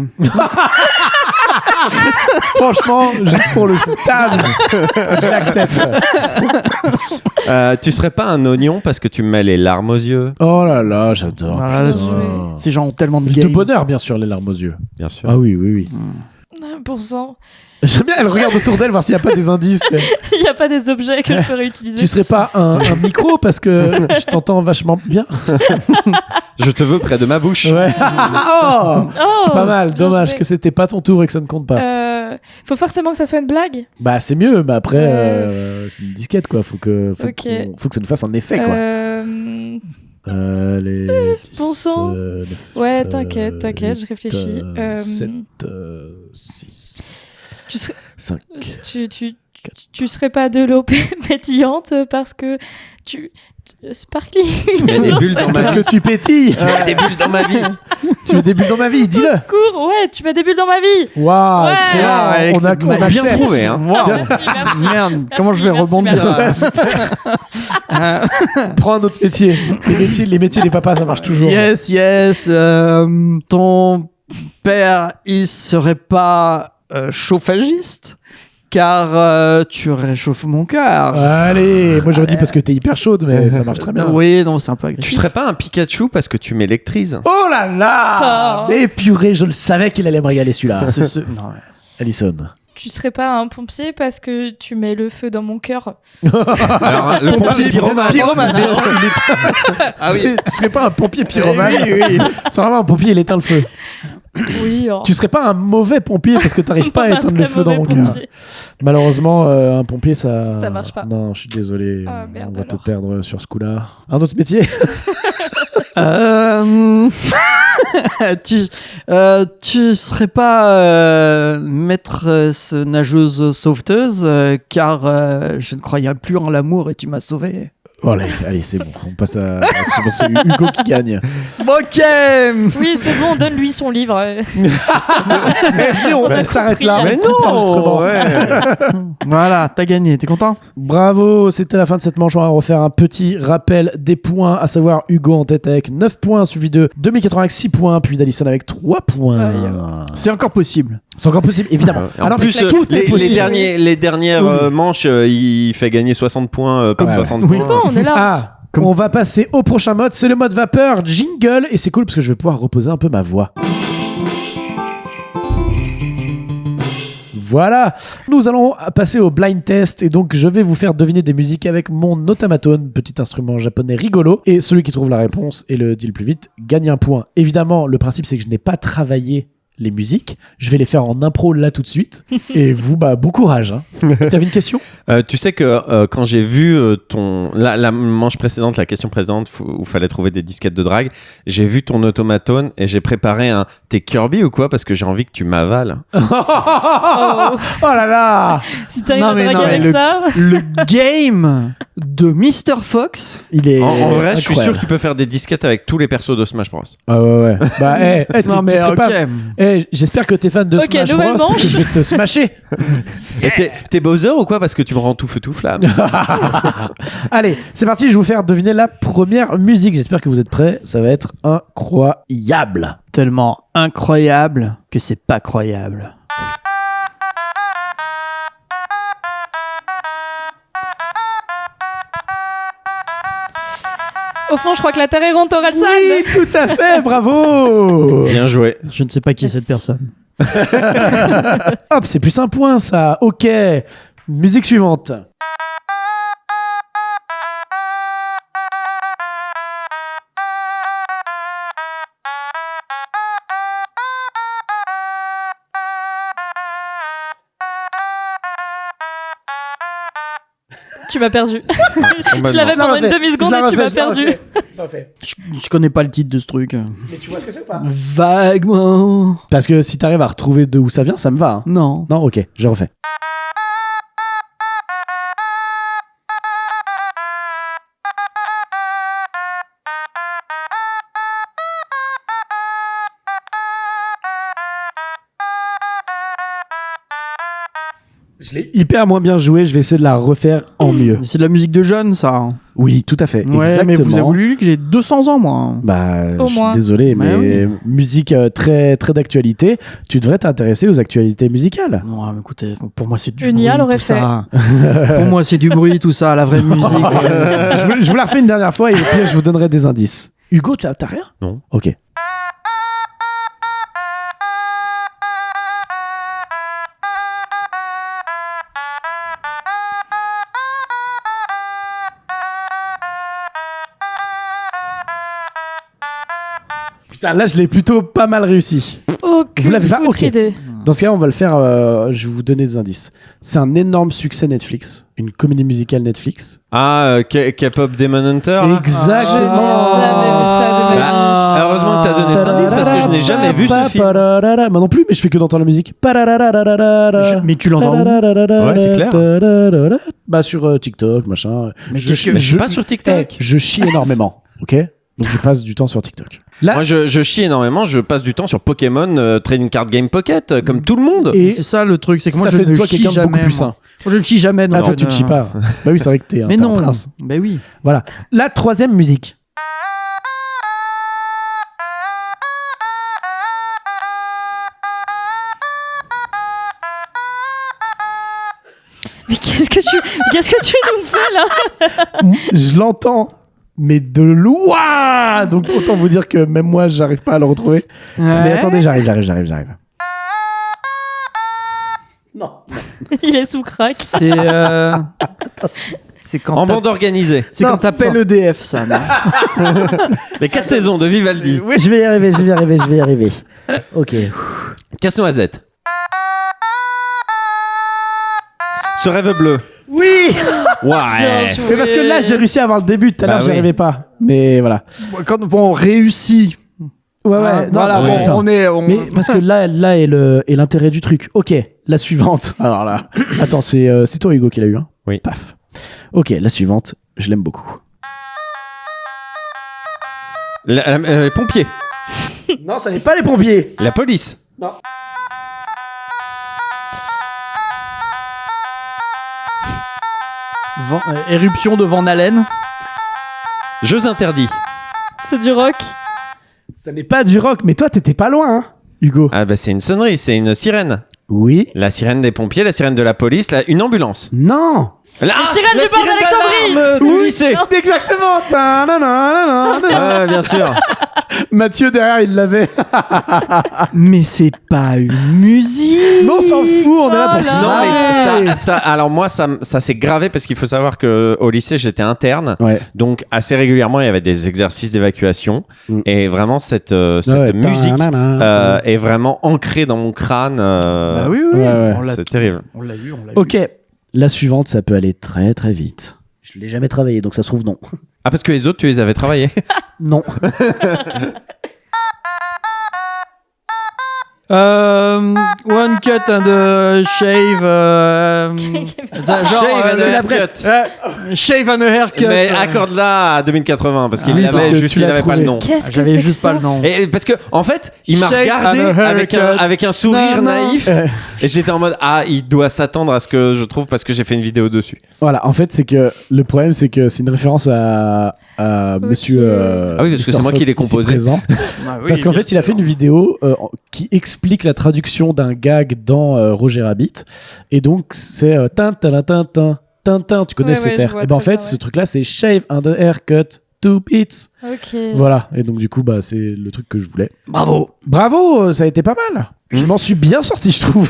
Franchement, juste pour le stable, je l'accepte. Tu serais pas un oignon parce que tu me mets les larmes aux yeux? Oh là là, j'adore. Voilà, Putain. ces gens ont tellement de De game. bonheur, bien sûr, les larmes aux yeux. Bien sûr. Ah oui, oui, oui. Ah, bon sang. J'aime bien, elle regarde autour d'elle voir s'il n'y a pas des indices. Il n'y a pas des objets que je peux réutiliser. Tu serais pas un micro parce que je t'entends vachement bien. Je te veux près de ma bouche. Ouais. Oh, Oh, pas mal. bien Dommage joué. que c'était pas ton tour et que ça ne compte pas. Faut forcément que ça soit une blague. Bah c'est mieux, mais après c'est une disquette quoi. Faut que Ok. faut que ça nous fasse un effet quoi. Les Bon sang. Ouais, t'inquiète, je réfléchis. 7, 6, Tu serais, 5. tu serais pas de l'eau pétillante parce que sparkling. Tu mets des bulles dans ma Parce vie. que tu pétilles. Tu mets des bulles dans ma vie. Tu mets des bulles dans ma vie, dis-le. Secours, ouais, tu mets des bulles dans ma vie. Waouh, Ouais. excellent. Ouais, On a excellent. Bien accepte. trouvé, hein. Wow. Merci, merci. Merde, comment je vais Merci, rebondir Prends un autre métier. Les métiers des papas, ça marche toujours. Yes, yes. Ton père, il serait pas chauffagiste car tu réchauffes mon cœur. Allez, moi j'aurais dit parce que t'es hyper chaude, mais ça marche très bien. Oui, non, c'est un peu agressif. Tu serais pas un Pikachu parce que tu m'électrises? Oh là là. Mais purée, je le savais qu'il allait me régaler celui-là. Non, ouais. Alison. Tu serais pas un pompier parce que tu mets le feu dans mon cœur. Alors, le pompier pyromane. Ah oui. Tu serais pas un pompier pyromane. Oui. C'est vraiment un pompier, il éteint le feu. Oui. Tu serais pas un mauvais pompier parce que t'arrives pas à éteindre le feu dans mon cœur. Malheureusement, un pompier, ça marche pas. Non, je suis désolé. Ah, merde, on va te alors. perdre sur ce coup-là. Un autre métier? Tu serais pas maîtresse nageuse sauveteuse, car je ne croyais plus en l'amour et tu m'as sauvé. Oh, allez, c'est bon. On passe à c'est Hugo qui gagne. Ok. Oui, c'est bon, donne-lui son livre. Merci, on s'arrête là. Mais On coupe l'enregistrement. non, ouais. Voilà, t'as gagné, t'es content? Bravo, c'était la fin de cette manche. On va refaire un petit rappel des points, à savoir Hugo en tête avec 9 points, suivi de 2080 avec 6 points, puis d'Alison avec 3 points. C'est encore possible. C'est encore possible, évidemment. En plus, tout est possible. les dernières manches, il fait gagner 60 points comme 60 Oui. points. Bon, on est là. On va passer au prochain mode, c'est le mode vapeur jingle, et c'est cool parce que je vais pouvoir reposer un peu ma voix. Voilà, nous allons passer au blind test et donc je vais vous faire deviner des musiques avec mon automaton, petit instrument japonais rigolo, et celui qui trouve la réponse et le dit le plus vite gagne un point. Évidemment, le principe c'est que je n'ai pas travaillé les musiques, je vais les faire en impro là tout de suite, et vous, bon courage. Hein. T'avais une question ? Tu sais que quand j'ai vu la manche précédente, la question précédente où fallait trouver des disquettes de drague, j'ai vu ton automaton et j'ai préparé un t'es Kirby ou quoi parce que j'ai envie que tu m'avales. Oh là là. Si t'arrives Non, à mais draguer non, mais avec ça. Le game de Mr. Fox. Il est En vrai, je suis sûr incroyable. que tu peux faire des disquettes avec tous les persos de Smash Bros. Ah ouais. Bah, Non, mais ok. J'espère que t'es fan de Ok, Smash nouvelle Bros parce que manche. je vais te smasher. Et t'es Bowser ou quoi parce que tu me rends tout feu tout flamme. Allez, c'est parti, je vais vous faire deviner la première musique. J'espère que vous êtes prêts, ça va être incroyable. Tellement incroyable que c'est pas croyable. Au fond, je crois que la Terre est ronde, Orelsan. Oui, tout à fait, bravo. Bien joué. Je ne sais pas qui est cette personne. Hop, c'est plus un point ça. Ok, musique suivante. Tu m'as perdu. Complètement. Je l'avais pendant Je la une demi-seconde et tu m'as perdu. Je connais pas le titre de ce truc. Mais tu vois ce que c'est ou pas? Vaguement. Parce que si t'arrives à retrouver d'où ça vient, ça me va. Hein. Non. Non, ok, je refais. Je l'ai hyper moins bien joué, je vais essayer de la refaire en mieux. C'est de la musique de jeunes, ça. Oui, tout à fait. Ouais, exactement. mais vous avez voulu que j'ai 200 ans, moi. Bah, Au je suis moins. désolé, Bah mais oui. musique très, très d'actualité. Tu devrais t'intéresser aux actualités musicales. Non, mais écoutez, pour moi, c'est du Une bruit, IA l'aurait tout ça. Pour moi, c'est du bruit, tout ça, la vraie musique. Je vous la refais une dernière fois et puis je vous donnerai des indices. Hugo, t'as rien? Non. Ok. Putain, là, je l'ai plutôt pas mal réussi. Aucune Vous l'avez pas? foutre Ok. idée. Dans ce cas, on va le faire. Je vais vous donner des indices. C'est un énorme succès Netflix, une comédie musicale Netflix. Ah, K-pop Demon Hunter. là Exactement. J'ai jamais vu ça de ma vie. Heureusement que t'as donné cet indice parce que je n'ai jamais vu ce film. Moi non plus, mais je fais que d'entendre la musique. Mais tu l'entends où? Ouais, c'est clair. Bah sur TikTok, machin. Mais Je qu'est-ce que- Mais je suis pas sur TikTok. Je chie énormément, ok? Donc je passe du temps sur TikTok. Là, Moi, je chie énormément. Je passe du temps sur Pokémon Trading Card Game Pocket, comme tout le monde. et C'est ça le truc, c'est que moi, ça je fait de ne toi chie quelqu'un de jamais. beaucoup plus moi. sain. Moi, je ne chie jamais. Ah, toi, tu ne chies pas. Bah oui, c'est vrai que t'es un Mais non. prince. Bah oui. Voilà. La troisième musique. Mais qu'est-ce que tu nous fais là? Je l'entends, mais de loin. Donc autant vous dire que même moi, j'arrive pas à le retrouver. Mais attendez, j'arrive. Non. Il est sous crack. C'est quand En bande organisée. C'est quand t'appelles EDF, ça. Non Les 4 saisons de Vivaldi. Oui. Je vais y arriver. Ok. Casse-noisette. Ce rêve bleu. Oui. Ouais. Mais parce que là, j'ai réussi à avoir le début. Tout à l'heure, j'y arrivais pas. Mais voilà. Quand on réussit. Ouais. Non, voilà, ouais. on est. Mais parce que là est l'intérêt du truc. Ok, la suivante. Alors là, attends, c'est toi Hugo qui l'a eu. Hein. Oui. Paf. Ok, la suivante, je l'aime beaucoup. Les pompiers. Non, ça n'est pas les pompiers. La police. Non. Éruption de Van Halen. Jeux interdits. C'est du rock. Ça n'est pas du rock, mais toi, t'étais pas loin, hein, Hugo. Ah bah c'est une sonnerie, c'est une sirène. Oui. La sirène des pompiers, la sirène de la police, une ambulance. Non. La sirène du port d'Alexandrie. du lycée. Exactement. Ah, bien sûr. Mathieu derrière, il l'avait. Mais c'est pas une musique. Non, on s'en fout, on est là pour se Non, marrer. mais alors moi, ça s'est gravé parce qu'il faut savoir qu'au lycée, j'étais interne. Ouais. Donc, assez régulièrement, il y avait des exercices d'évacuation. Et vraiment, cette musique est vraiment ancrée dans mon crâne. Bah oui. Ouais. C'est terrible. On l'a eu. Ok, la suivante, ça peut aller très très vite. Je l'ai jamais travaillé, donc ça se trouve non. Ah, parce que les autres, tu les avais travaillés. Non. One cut and a shave. Shave and a haircut. Mais accorde-la à 2080 parce qu'il Oui, parce que avait juste, tu il l'as avait pas le trouvé. nom. Qu'est-ce que J'avais c'est juste que pas ça? le nom. Et parce que en fait, il m'a Shave regardé and a haircut. avec un sourire Non. naïf et j'étais en mode il doit s'attendre à ce que je trouve parce que j'ai fait une vidéo dessus. Voilà, en fait, c'est que le problème, c'est que c'est une référence à monsieur. Ah oui, parce que c'est moi qui l'ai composé. Présent. Ah oui, Parce qu'en bien fait, il a fait une vidéo qui explique la traduction d'un gag dans Roger Rabbit. Et donc, c'est Tintin, tu connais Ouais, cet je air. vois Et ben en très fait, bien, ce ouais. truc-là, c'est Shave and a Haircut, 2 beats. Ok. Voilà, et donc du coup, bah, c'est le truc que je voulais. Bravo. Ça a été pas mal. Je m'en suis bien sorti, je trouve.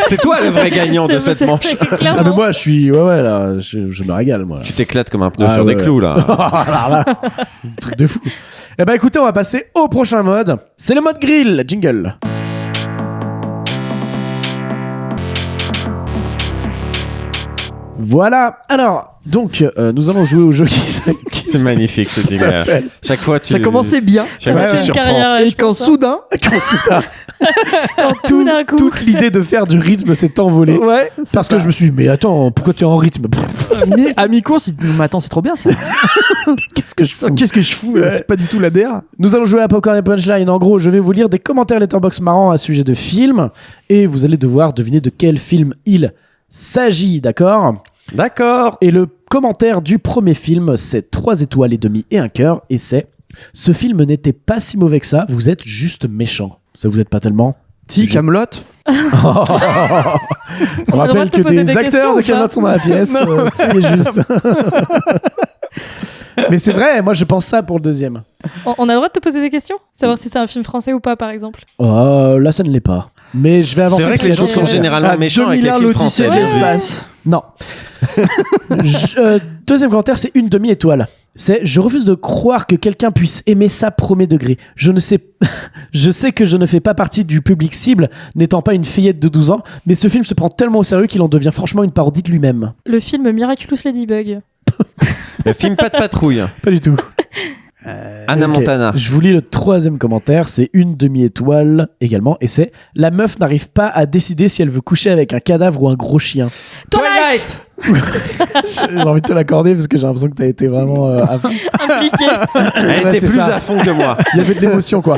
C'est toi le vrai gagnant de cette manche. Ah, mais moi, je suis. Ouais, là, je me régale, moi. Là. Tu t'éclates comme un pneu Ah, sur ouais, des clous là. Alors là, un truc de fou. Eh ben écoutez, on va passer au prochain mode. C'est le mode grill, jingle. Voilà. Alors, donc, nous allons jouer au jeu qui C'est magnifique ce jingle. s'appelle- Chaque fois tu Ça commençait bien. Chaque fois Ouais, tu ouais. surprends. Carrière, Et je quand pense, hein. soudain. Quand Tout d'un coup. toute l'idée de faire du rythme s'est envolée. Ouais. Parce que je me suis dit, mais attends, pourquoi tu es en rythme? À mi-course, il dit mais attends, c'est trop bien ça. Qu'est-ce que je fous? Qu'est-ce que je fous là? Ouais. C'est pas du tout la DER. Nous allons jouer à Popcorn et Punchline. En gros, je vais vous lire des commentaires Letterboxd marrants à sujet de films et vous allez devoir deviner de quel film il s'agit, d'accord? D'accord. Et le commentaire du premier film, c'est 3 étoiles et demie et un cœur, et c'est « Ce film n'était pas si mauvais que ça, vous êtes juste méchant. » Ça vous aide pas tellement? Si, Camelot. On On a le droit rappelle de te que poser des des acteurs questions de ou pas Camelot sont dans la pièce, c'est juste. Mais c'est vrai, moi je pense ça pour le deuxième. On a le droit de te poser des questions? Savoir si c'est un film français ou pas, par exemple. Oh, là ça ne l'est pas. Mais je vais avancer. C'est vrai que les parce gens qu'il y a sont d'autres commentaires. généralement méchants avec les 2001, films l'Odyssée français. de bien l'espace. Non. Deuxième commentaire, c'est 1 demi-étoile. C'est « Je refuse de croire que quelqu'un puisse aimer ça premier degré. Je sais que je ne fais pas partie du public cible, n'étant pas une fillette de 12 ans, mais ce film se prend tellement au sérieux qu'il en devient franchement une parodie de lui-même. Le film Miraculous Ladybug. Le film Pas de patrouille. » Pas du tout. Anna Ok. Montana. Je vous lis le troisième commentaire, c'est 1 demi-étoile également, et c'est « La meuf n'arrive pas à décider si elle veut coucher avec un cadavre ou un gros chien. » Twilight. J'ai envie de te l'accorder parce que j'ai l'impression que t'as été vraiment à fond. Impliqué. Elle Ouais, était c'est plus ça. à fond que moi. Il y avait de l'émotion, quoi.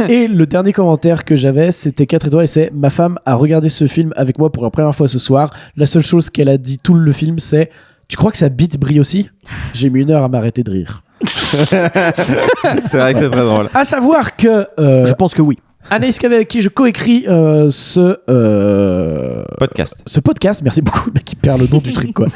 Et le dernier commentaire que j'avais, c'était 4 étoiles, et c'est « Ma femme a regardé ce film avec moi pour la première fois ce soir. La seule chose qu'elle a dit tout le film, c'est « Tu crois que sa bite brille aussi ?» J'ai mis 1 heure à m'arrêter de rire. C'est vrai que c'est très drôle. À savoir que... Je pense que oui. Anaïs Cavé, avec qui je coécris ce podcast, merci beaucoup, le mec qui perd le nom du truc, quoi,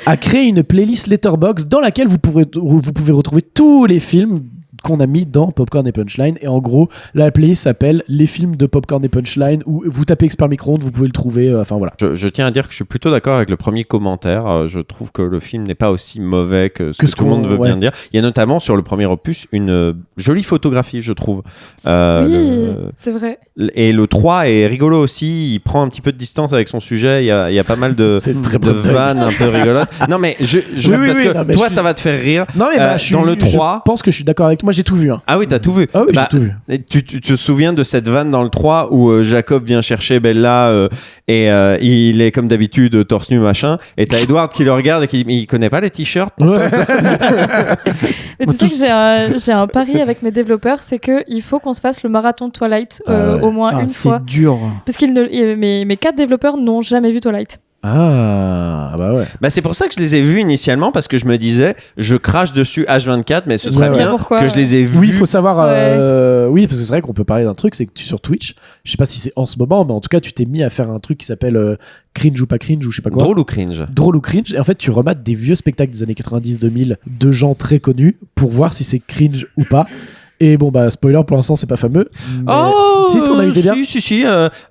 a créé une playlist Letterboxd dans laquelle vous pouvez retrouver tous les films qu'on a mis dans Popcorn et Punchline. Et en gros, la playlist s'appelle Les films de Popcorn et Punchline, où vous tapez Expert Micro-ondes, vous pouvez le trouver. Enfin voilà. Je tiens à dire que je suis plutôt d'accord avec le premier commentaire. Je trouve que le film n'est pas aussi mauvais que ce que tout le monde veut bien dire. Il y a notamment sur le premier opus une jolie photographie, je trouve. C'est vrai. Et le 3 est rigolo aussi. Il prend un petit peu de distance avec son sujet. Il y a pas mal de vannes un peu rigolotes. Non, mais toi, ça va te faire rire. Non, mais dans le 3. Je pense que je suis d'accord avec toi. Moi, j'ai tout vu. Hein. Ah oui, t'as tout vu. Ah oui, j'ai tout vu. Tu te souviens de cette vanne dans le 3 où Jacob vient chercher Bella et il est comme d'habitude torse nu machin, et t'as Edward qui le regarde et qui il connaît pas les t-shirts. Ouais. Mais tu sais que j'ai un pari avec mes développeurs, c'est qu'il faut qu'on se fasse le marathon Twilight au moins une fois. C'est dur. Parce que mes 4 développeurs n'ont jamais vu Twilight. Ah bah ouais. Bah c'est pour ça que je les ai vus initialement, parce que je me disais je crache dessus H24, mais ce serait bien que je les ai vus. Oui, il faut savoir oui, parce que c'est vrai qu'on peut parler d'un truc, c'est que sur Twitch, je sais pas si c'est en ce moment, mais en tout cas tu t'es mis à faire un truc qui s'appelle cringe ou pas cringe, ou je sais pas quoi. Drôle ou cringe. Drôle ou cringe, et en fait tu remates des vieux spectacles des années 90-2000 de gens très connus pour voir si c'est cringe ou pas. Et bon, bah, spoiler, pour l'instant, c'est pas fameux. Oh, si, t'en as eu des biens. Si.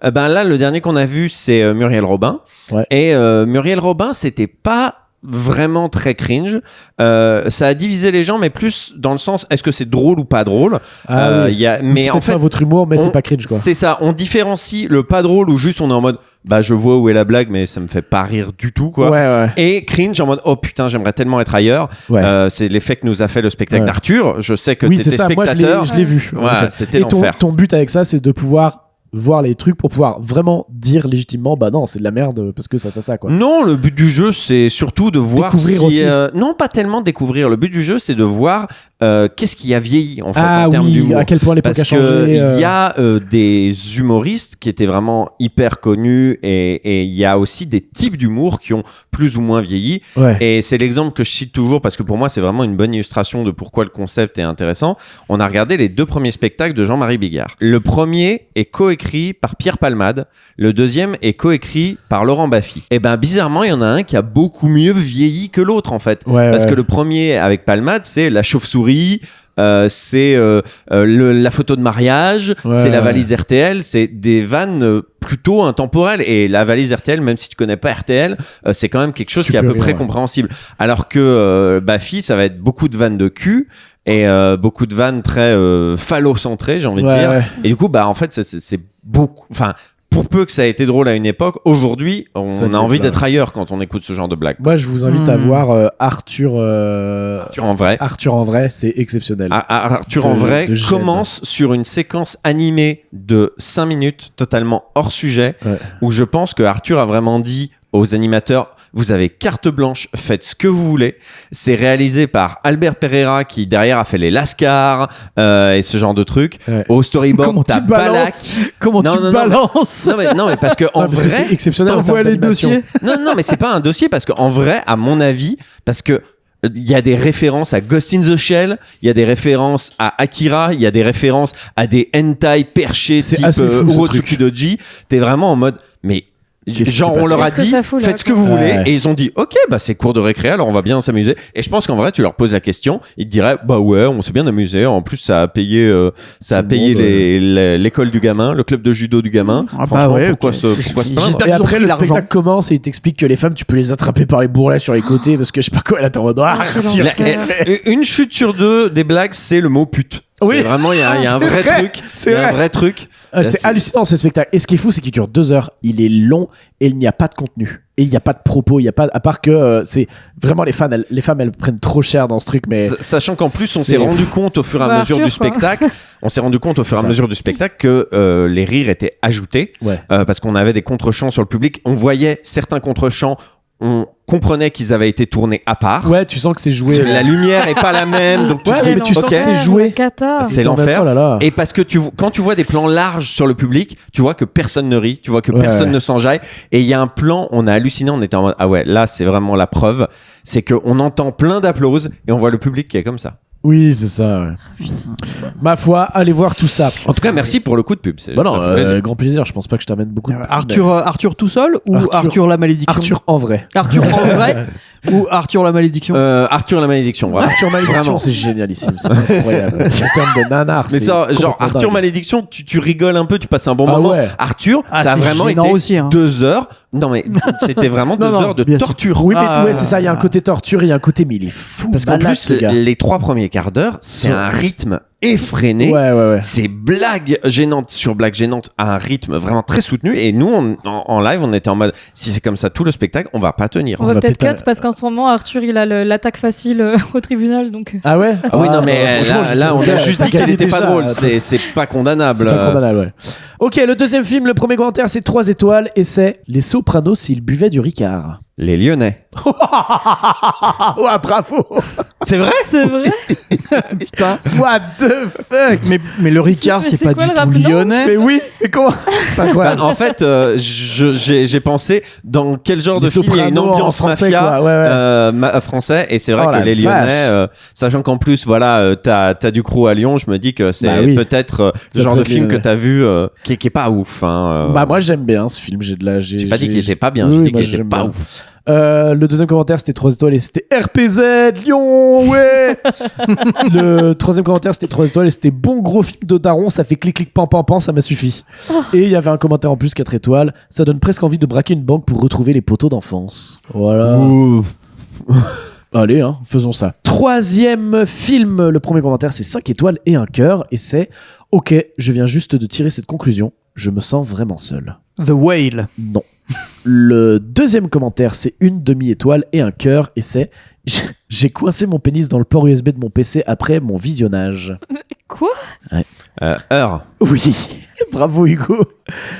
Ben là, le dernier qu'on a vu, c'est Muriel Robin. Ouais. Et Muriel Robin, c'était pas vraiment très cringe. Ça a divisé les gens, mais plus dans le sens, est-ce que c'est drôle ou pas drôle? Oui. Mais en fait, votre humour, mais c'est pas cringe, quoi. C'est ça. On différencie le pas drôle où juste on est en mode, bah je vois où est la blague, mais ça me fait pas rire du tout, quoi. Ouais. Et cringe en mode, oh putain, j'aimerais tellement être ailleurs. Ouais. C'est l'effet que nous a fait le spectacle d'Arthur. Je sais que t'étais spectateur. Moi, je l'ai vu. Ouais, c'était l'enfer. Ton but avec ça, c'est de pouvoir voir les trucs pour pouvoir vraiment dire légitimement bah non, c'est de la merde parce que ça quoi. Non, le but du jeu, c'est surtout de voir découvrir aussi. Non, pas tellement découvrir. Le but du jeu, c'est de voir qu'est-ce qui a vieilli en fait en termes d'humour. À quel point l'époque a changé. Il y a des humoristes qui étaient vraiment hyper connus, et il y a aussi des types d'humour qui ont plus ou moins vieilli. Ouais. Et c'est l'exemple que je cite toujours parce que pour moi, c'est vraiment une bonne illustration de pourquoi le concept est intéressant. On a regardé les 2 premiers spectacles de Jean-Marie Bigard. Le premier est coécrit par Pierre Palmade, le deuxième est coécrit par Laurent Baffy. Et ben bizarrement, il y en a un qui a beaucoup mieux vieilli que l'autre en fait. Parce que le premier avec Palmade, c'est la chauve-souris, c'est la photo de mariage, c'est la valise RTL, c'est des vannes plutôt intemporelles. Et la valise RTL, même si tu connais pas RTL, c'est quand même quelque chose qui est à peu près compréhensible. Alors que Baffy, ça va être beaucoup de vannes de cul. Et beaucoup de vannes très phallocentrées, j'ai envie de dire. Ouais. Et du coup, bah en fait, c'est beaucoup. Enfin, pour peu que ça ait été drôle à une époque, aujourd'hui, on a envie d'être ailleurs quand on écoute ce genre de blague. Moi, je vous invite à voir Arthur en vrai. Arthur en vrai, c'est exceptionnel. Arthur en vrai commence sur une séquence animée de 5 minutes, totalement hors sujet, où je pense que Arthur a vraiment dit aux animateurs: vous avez carte blanche, faites ce que vous voulez. C'est réalisé par Albert Pereira qui derrière a fait les Lascars et ce genre de trucs. Au storyboard, t'as Balak. Comment tu balances? Non mais parce que en vrai, c'est exceptionnel. T'envoies les dossiers. Non mais c'est pas un dossier, parce qu'en vrai, à mon avis, parce que il y a des références à Ghost in the Shell, il y a des références à Akira, il y a des références à des hentai perchés type Urotsuki Doji. T'es vraiment en mode mais genre on leur a dit faites ce que vous voulez, et ils ont dit ok, bah c'est cours de récré, alors on va bien s'amuser. Et je pense qu'en vrai tu leur poses la question, ils te diraient bah ouais, on s'est bien amusé, en plus ça a payé l'école du gamin, le club de judo du gamin. Franchement, pourquoi se plaindre? Et après le spectacle commence et il t'explique que les femmes tu peux les attraper par les bourrelets sur les côtés parce que je sais pas quoi, là t'es en mode une chute sur 2 des blagues, c'est le mot pute. Oui, vraiment, il y a un vrai truc. C'est un vrai truc. C'est hallucinant ce spectacle. Et ce qui est fou, c'est qu'il dure 2 heures. Il est long et il n'y a pas de contenu. Et il n'y a pas de propos. Il y a pas, à part que c'est vraiment les femmes, elles prennent trop cher dans ce truc. Mais sachant qu'en plus, on s'est rendu compte au fur et à mesure du spectacle. On s'est rendu compte au fur et à mesure du spectacle que les rires étaient ajoutés parce qu'on avait des contre-champs sur le public. On voyait certains contre-champs. On comprenait qu'ils avaient été tournés à part. Ouais, tu sens que c'est joué. La lumière est pas la même, donc tu sens que c'est joué. C'est l'enfer. Et parce que quand tu vois des plans larges sur le public, tu vois que personne ne rit, tu vois que personne ne s'enjaille. Et il y a un plan, on a halluciné, on était en mode ah ouais, là c'est vraiment la preuve, c'est qu'on entend plein d'applauses et on voit le public qui est comme ça. Oui, c'est ça. Ouais. Putain. Ma foi, allez voir tout ça. En tout cas, merci pour le coup de pub. Bah non, ça fait plaisir. grand plaisir. Je pense pas que je t'amène beaucoup. Arthur tout seul ou Arthur la malédiction? Arthur en vrai. Arthur en vrai ou Arthur la malédiction? Arthur la malédiction. Voilà. Arthur Malédiction, Vraiment. c'est génialissime. C'est incroyable. En termes de nanar, Mais c'est ça, genre complètement Arthur dingue. Malédiction, tu rigoles un peu, tu passes un bon Ah moment. ouais. Arthur, ça a c'est vraiment gênant été aussi, hein. 2 heures. Non mais c'était vraiment 2 heures de bien sûr. torture. Oui, mais ouais, c'est ça. Il y a un côté torture, il y a un côté mais il est fou. Parce qu'en malade, plus, ce gars. les 3 premiers quarts d'heure, c'est un rythme effréné. Ouais. C'est blague gênante sur blague gênante à un rythme vraiment très soutenu. Et nous, en live, on était en mode, si c'est comme ça tout le spectacle, on va pas tenir. On va peut-être péter- cut parce qu'en ce moment, Arthur, il a l'attaque facile au tribunal. Donc... Ah ouais. Ah oui, non, mais franchement, là, on a juste dit t'as qu'elle gagné était pas déjà. drôle. C'est pas condamnable. C'est pas condamnable, ouais. Ok, le deuxième film, le premier commentaire, c'est 3 étoiles et c'est Les Sopranos s'ils buvaient du Ricard. Les Lyonnais. Ouais, bravo. C'est vrai? C'est vrai. Putain. What the fuck. Mais le Ricard, c'est pas quoi du le tout rap, non lyonnais. Mais oui, mais comment? C'est incroyable. Bah, en fait, j'ai pensé dans quel genre de Les film il y a une Sopranos en ambiance français, mafia quoi. Ouais. français, et c'est vrai Oh que la les vache. Lyonnais, sachant qu'en plus voilà, t'as du crew à Lyon, je me dis que c'est Bah oui. peut-être Ça le genre peut de être film que Lyonnais. t'as vu qui est pas ouf. Bah moi j'aime bien ce film. J'ai pas dit qu'il était pas bien, Oui, j'ai dit moi, qu'il était j'aime pas bien. ouf. Le deuxième commentaire c'était 3 étoiles et c'était RPZ Lyon, ouais. Le troisième commentaire c'était 3 étoiles et c'était bon gros film de daron, ça fait clic clic pan pan pan, ça m'a suffi. Et il y avait un commentaire en plus 4 étoiles, ça donne presque envie de braquer une banque pour retrouver les poteaux d'enfance. Voilà. Allez, hein, faisons ça. Troisième film, le premier commentaire c'est 5 étoiles et un cœur et c'est ok, je viens juste de tirer cette conclusion, je me sens vraiment seul. The Whale. Non. Le deuxième commentaire, c'est une demi-étoile et un cœur, et c'est j'ai coincé mon pénis dans le port USB de mon PC après mon visionnage. Quoi? Heure. Oui, bravo Hugo.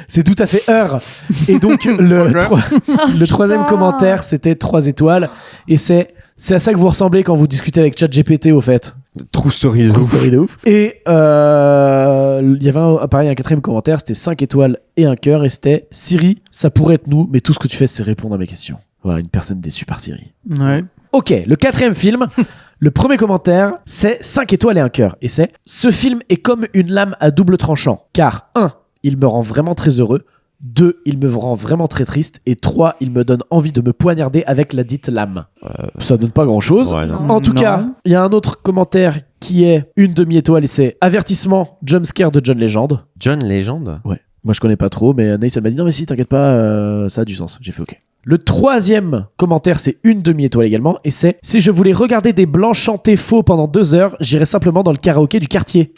C'est tout à fait heure. Et donc le troisième commentaire, c'était 3 étoiles, et c'est à ça que vous ressemblez quand vous discutez avec ChatGPT au fait. True story. True story de ouf. Et il y avait pareil, un quatrième commentaire, c'était 5 étoiles et un cœur, et c'était Siri, ça pourrait être nous, mais tout ce que tu fais, c'est répondre à mes questions. Voilà, une personne déçue par Siri. Ouais. Ok, le quatrième film, le premier commentaire, c'est 5 étoiles et un cœur, et c'est ce film est comme une lame à double tranchant, car 1, il me rend vraiment très heureux, 2, il me rend vraiment très triste, et 3, il me donne envie de me poignarder avec la dite lame. Ça donne pas grand chose. Ouais, non. En tout Non. cas, il y a un autre commentaire qui est une demi-étoile et c'est avertissement jumpscare de John Legend. John Legend. Ouais. Moi je connais pas trop, mais Anaïs elle m'a dit non mais si t'inquiète pas, ça a du sens. J'ai fait ok. Le troisième commentaire c'est une demi-étoile également et c'est si je voulais regarder des blancs chanter faux pendant 2 heures, j'irais simplement dans le karaoké du quartier.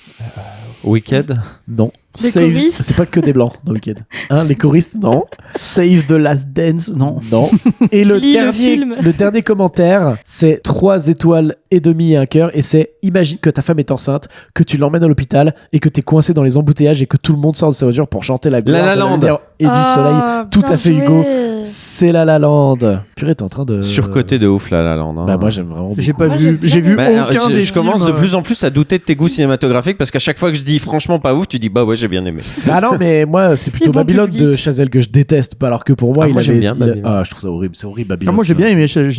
Wicked. Non. Les choristes. C'est pas que des blancs dans le week-end. Hein, les choristes, non. Save the Last Dance, non. Non. Et le Lis le film. dernier commentaire, c'est 3 étoiles et demi et un cœur. Et c'est imagine que ta femme est enceinte, que tu l'emmènes à l'hôpital et que t'es coincé dans les embouteillages et que tout le monde sort de sa voiture pour chanter la gloire La de Land. lumière et du soleil. Tout bien à fait, joué. Hugo. C'est La La Land. Purée, t'es en train de. Surcoté de ouf, La Land. hein. Bah, moi, j'aime vraiment. J'ai beaucoup. pas Moi, vu. j'ai J'ai vu bien aucun des je commence films, de plus en plus à douter de tes goûts cinématographiques parce qu'à chaque fois que je dis franchement pas ouf, tu dis bah ouais, j'ai bien aimé. Ah non, mais moi, c'est plutôt Les bons Babylone publics. de Chazelle que je déteste. Pas alors que pour moi, Ah, il moi, avait- j'aime bien il a- Babylone. Ah, je trouve ça horrible. C'est horrible, Babylone. moi j'ai ça.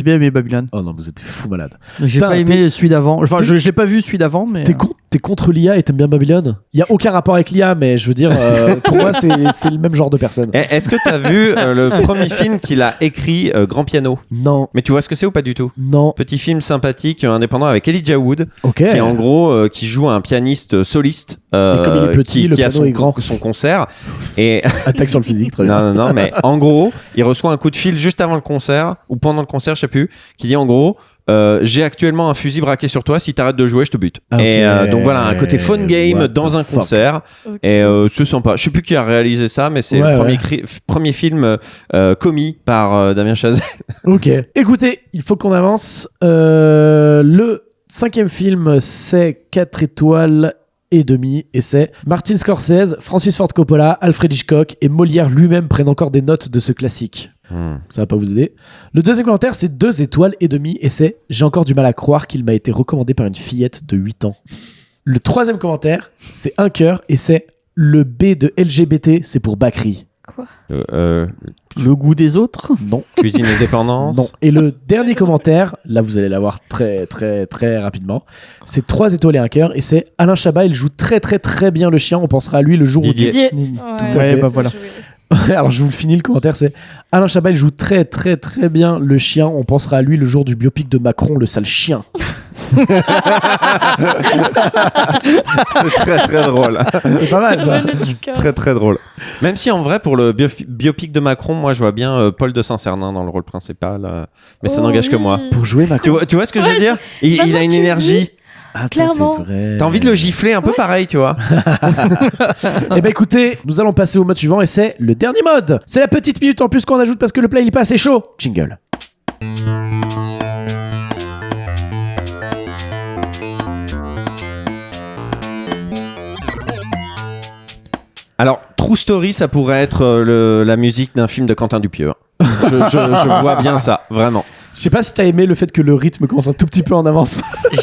bien aimé Babylone. Oh non, vous êtes fou malade. J'ai Putain, pas aimé celui d'avant. Enfin, t'es- j'ai pas vu celui d'avant, mais. T'es contre l'IA et t'aimes bien Babylone? Il y a aucun rapport avec l'IA, mais je veux dire, pour moi, c'est le même genre de personne. Est-ce que t'as vu le premier film qu'il a écrit, Grand Piano? Non, Mais tu vois ce que c'est ou pas du tout? non, Petit film sympathique, indépendant avec Elijah Wood, ok. qui en gros qui joue un pianiste soliste Et comme il est petit, le qui a piano est grand. son concert. Et Attaque sur le physique, très bien. non, mais en gros, il reçoit un coup de fil juste avant le concert ou pendant le concert, je sais plus, qui dit en gros. J'ai actuellement un fusil braqué sur toi, si t'arrêtes de jouer je te bute. Ah, Et ok. donc voilà, un côté phone game What dans the un fuck. concert. Ok. Et c'est sympa. Je sais plus qui a réalisé ça, mais c'est Ouais, le premier, ouais. premier film commis par Damien Chazelle. Ok. Écoutez, il faut qu'on avance. Le 5e film, c'est 4 étoiles et demi, et c'est Martin Scorsese, Francis Ford Coppola, Alfred Hitchcock et Molière lui-même prennent encore des notes de ce classique. Ça va pas vous aider. Le deuxième commentaire, c'est 2 étoiles et demi, et c'est j'ai encore du mal à croire qu'il m'a été recommandé par une fillette de 8 ans. Le troisième commentaire, c'est un cœur, et c'est le B de LGBT, c'est pour Bakri. Quoi ? Le goût des autres ? Non. Cuisine et dépendance. Non. Et le dernier commentaire, là vous allez l'avoir très très très rapidement, c'est 3 étoiles et un cœur, et c'est Alain Chabat, il joue très très très bien le chien, on pensera à lui le jour Didier. où... Ouais, Tout à fait. bah voilà. Alors je vous le finis le commentaire, c'est Alain Chabat, il joue très très très bien le chien, on pensera à lui le jour du biopic de Macron, le sale chien. C'est très très drôle. C'est pas mal ça. Très très drôle. Même si en vrai pour le biopic de Macron, moi je vois bien Paul de Saint-Cernin dans le rôle principal, mais ça n'engage que moi. Pour jouer Macron. Tu vois ce que je veux dire ? Il a une tu énergie. Attends, Clairement. c'est vrai. T'as envie de le gifler un peu pareil, tu vois. Eh ben écoutez, nous allons passer au mode suivant et c'est le dernier mode. C'est la petite minute en plus qu'on ajoute parce que le play il est pas assez chaud. Jingle. Alors, True Story, ça pourrait être la musique d'un film de Quentin Dupieux. Je vois bien ça, vraiment. Je sais pas si t'as aimé le fait que le rythme commence un tout petit peu en avance.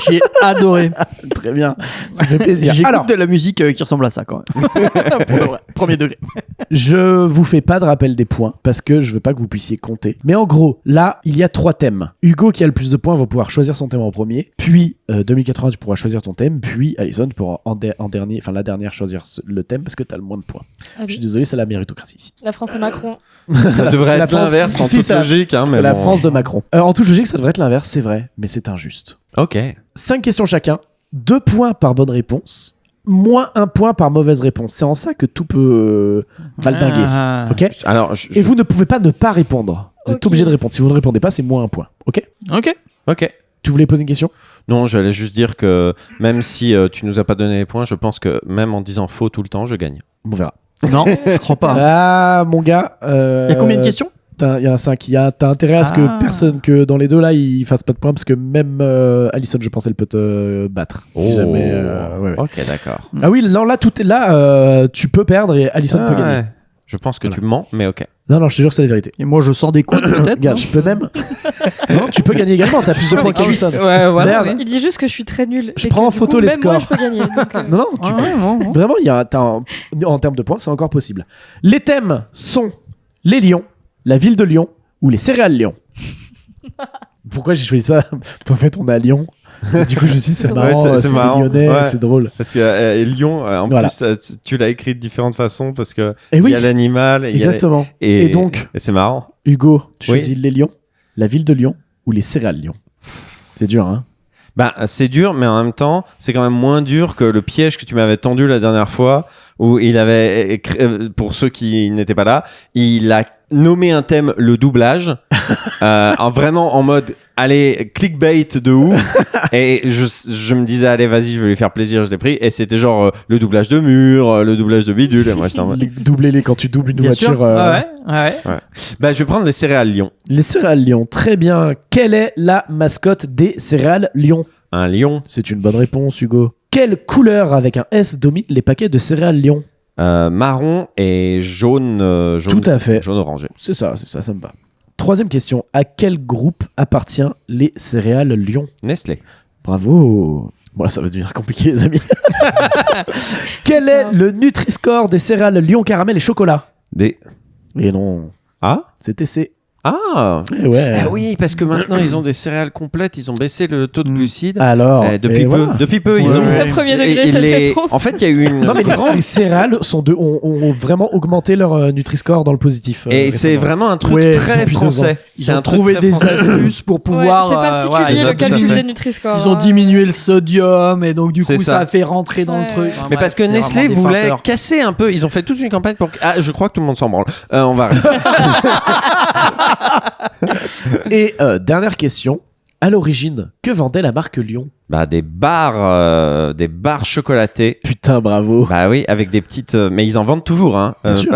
J'ai adoré. Très bien, ça me fait plaisir. J'écoute Alors, de la musique qui ressemble à ça quand même. Pour de vrai. Premier degré. je vous fais pas de rappel des points parce que je veux pas que vous puissiez compter. Mais en gros, là, il y a 3 thèmes. Hugo qui a le plus de points va pouvoir choisir son thème en premier. Puis 2080, tu pourras choisir ton thème. Puis Alison, tu pourras en dernier, enfin la dernière, choisir le thème parce que t'as le moins de points. Ah oui. Je suis désolé, c'est la méritocratie ici. La France et Macron. Ça devrait C'est la être France- l'inverse en Si, toute c'est la- logique. Hein, mais C'est la bon. France de Macron. En toute logique, ça devrait être l'inverse, c'est vrai, mais c'est injuste. Ok. 5 questions chacun, 2 points par bonne réponse, moins 1 point par mauvaise réponse. C'est en ça que tout peut valdinguer. Ah. Ok. Alors, Et vous ne pouvez pas ne pas répondre. Vous êtes Ok. obligé de répondre. Si vous ne répondez pas, c'est moins 1 point. Ok. Ok. Ok. Tu voulais poser une question ? Non, j'allais juste dire que même si tu nous as pas donné les points, je pense que même en disant faux tout le temps, je gagne. On verra. Non, je crois pas. Ah, mon gars. Il y a combien de questions ? Il y en a 5. T'as intérêt à ce que dans les deux là, il fasse pas de points parce que même Alison, je pense, elle peut te battre. Si jamais. Ouais. Ok, d'accord. Ah oui, non, là, tout est là. Tu peux perdre et Alison peut gagner. Ouais. Je pense que Voilà. tu mens, mais ok. Non, je te jure que c'est la vérité. Et moi, je sors des coudes peut-être. Regarde, je peux même. Non, tu peux gagner également. T'as plus de points qu'Alison. Ouais, voilà. Merde. Il dit juste que je suis très nul. Je et prends que, en du photo coup, les même moi, scores. je peux gagner. Donc, Non, tu peux. non. Vraiment, en termes de points, c'est encore possible. Les thèmes sont les lions, la ville de Lyon ou les céréales Lyon. Pourquoi j'ai choisi ça ? En fait, on est à Lyon. Et du coup, je me suis dit, c'est Ouais, marrant, c'est c'est des marrant. Lyonnais, Ouais. c'est drôle. Parce que Lyon, en Voilà. plus, tu l'as écrit de différentes façons parce que Et il oui, y a l'animal. Et il y a exactement. et, Et donc, et c'est marrant. Hugo, tu Oui. choisis les lions, la ville de Lyon ou les céréales Lyon. C'est dur, hein ? Bah, c'est dur, mais en même temps, c'est quand même moins dur que le piège que tu m'avais tendu la dernière fois, où il avait, pour ceux qui n'étaient pas là, il a nommé un thème le doublage, vraiment en mode, allez, clickbait de ouf, et je me disais, allez, vas-y, je vais lui faire plaisir, je l'ai pris, et c'était genre le doublage de mur, le doublage de bidule, et moi j'étais en mode, Doublez-les quand tu doubles une Bien voiture. sûr. Ouais. bah, je vais prendre les céréales Lyon. Les céréales Lyon, très bien. Quelle est la mascotte des céréales Lyon ? Un lion, C'est une bonne réponse, Hugo. Quelle couleur avec un S domine les paquets de céréales Lyon ? marron et jaune, Tout à fait. jaune orangé. C'est ça me va. Troisième question. À quel groupe appartient les céréales Lyon ? Nestlé. Bravo. Bon, là, ça va devenir compliqué, les amis. Quel est le Nutri-Score des céréales Lyon caramel et chocolat ? Des... Et non, Ah c'était C. Ah Eh ouais. Ah oui, parce que maintenant ils ont des céréales complètes, ils ont baissé le taux de glucides. Alors, Depuis et peu, voilà. depuis peu, ils Ouais. ont. Très premier degré, et cette les- réponse. En fait, il y a eu une Non, mais grande. les céréales ont vraiment augmenté leur Nutri-Score dans le positif. Et c'est récemment. vraiment un truc Ouais, très depuis 2 français. ans. Ils C'est ont un truc trouvé très des français. astuces pour pouvoir. c'est particulier ils ont le tout à calcul fait. des Nutri-Score. Ils ont hein. diminué le sodium et donc du C'est coup ça. ça a fait rentrer dans Ouais. le truc. Mais Enfin, Mais bref, parce que c'est Nestlé vraiment des voulait farceurs. casser un peu. Ils ont fait toute une campagne pour. Ah, je crois que tout le monde s'en branle. On va arrêter. Et dernière question. À l'origine, que vendait la marque Lyon ? Bah, des barres chocolatées. Putain, bravo. Bah oui, avec des petites. Mais ils en vendent toujours, hein. Bien sûr.